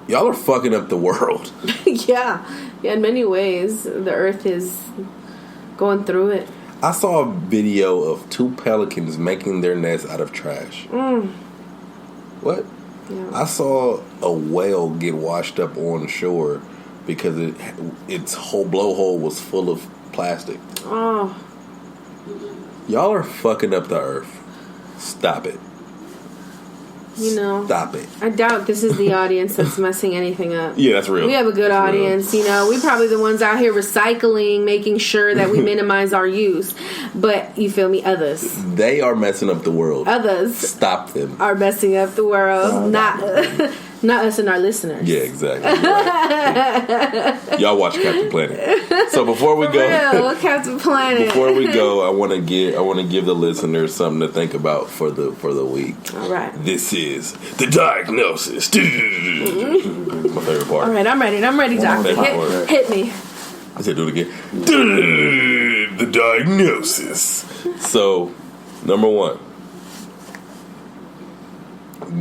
Y'all are fucking up the world. Yeah, in many ways, the earth is going through it. I saw a video of 2 pelicans making their nest out of trash. What? Yeah. I saw a whale get washed up on shore because its whole blowhole was full of plastic. Oh. Y'all are fucking up the earth. Stop it. Stop it. I doubt this is the audience that's messing anything up. Yeah, that's real. We have a good audience, we probably the ones out here recycling, making sure that we minimize our use. But, you feel me, others. They are messing up the world. Others. Stop them. Are messing up the world. Not us and our listeners. Yeah, exactly. Right. Y'all watch Captain Planet. So before we go, real, Captain Planet. Before we go, I want to give the listeners something to think about for the week. All right. This is the diagnosis. My favorite part. All right, I'm ready, doctor. Hit me. I said do it again. The diagnosis. So, number 1.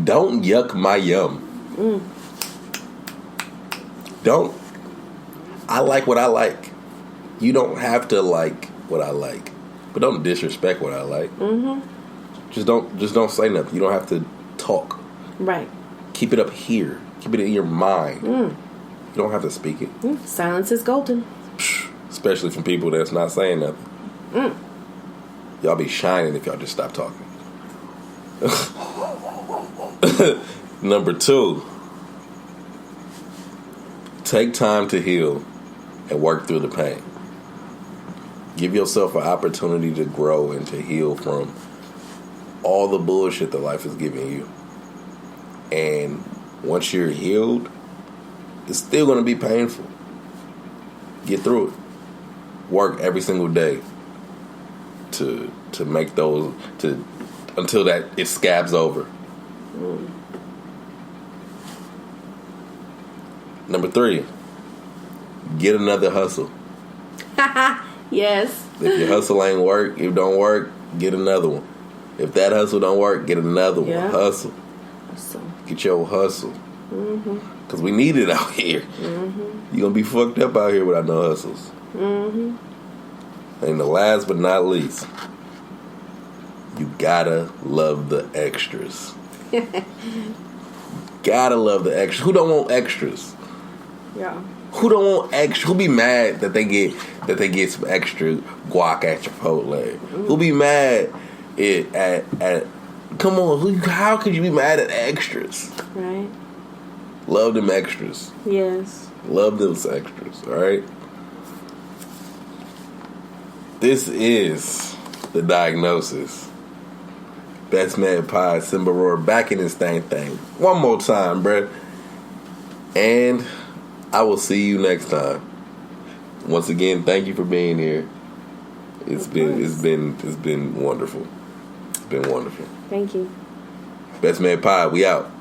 Don't yuck my yum. Don't. I like what I like. You don't have to like what I like, but don't disrespect what I like. Just don't say nothing. You don't have to talk. Right. Keep it up here. Keep it in your mind. You don't have to speak it. Silence is golden. Especially from people that's not saying nothing. Y'all be shining if y'all just stop talking. Number 2, take time to heal and work through the pain. Give yourself an opportunity to grow and to heal from all the bullshit that life is giving you. And once you're healed, it's still going to be painful. Get through it. Work every single day to make those, until that it scabs over. Number 3, get another hustle. Yes. If your hustle ain't work, if it don't work, get another one. If that hustle don't work, get another one. Yeah. Hustle. Get your hustle. Mm-hmm. Because we need it out here. Mm-hmm. You're going to be fucked up out here without no hustles. Mm-hmm. And the last but not least, you gotta love the extras. Gotta love the extras. Who don't want extras? Yeah. Who don't want extra? Who be mad that they get some extra guac at Chipotle? Mm-hmm. Who be mad at come on, how could you be mad at extras? Right. Love them extras. Yes. Love those extras, alright? This is The Diagnosis. Best Man Pod, Simba Roar, back in this thing. One more time, bruh. And I will see you next time. Once again, thank you for being here. It's been wonderful. It's been wonderful. Thank you. Best Man Pod, we out.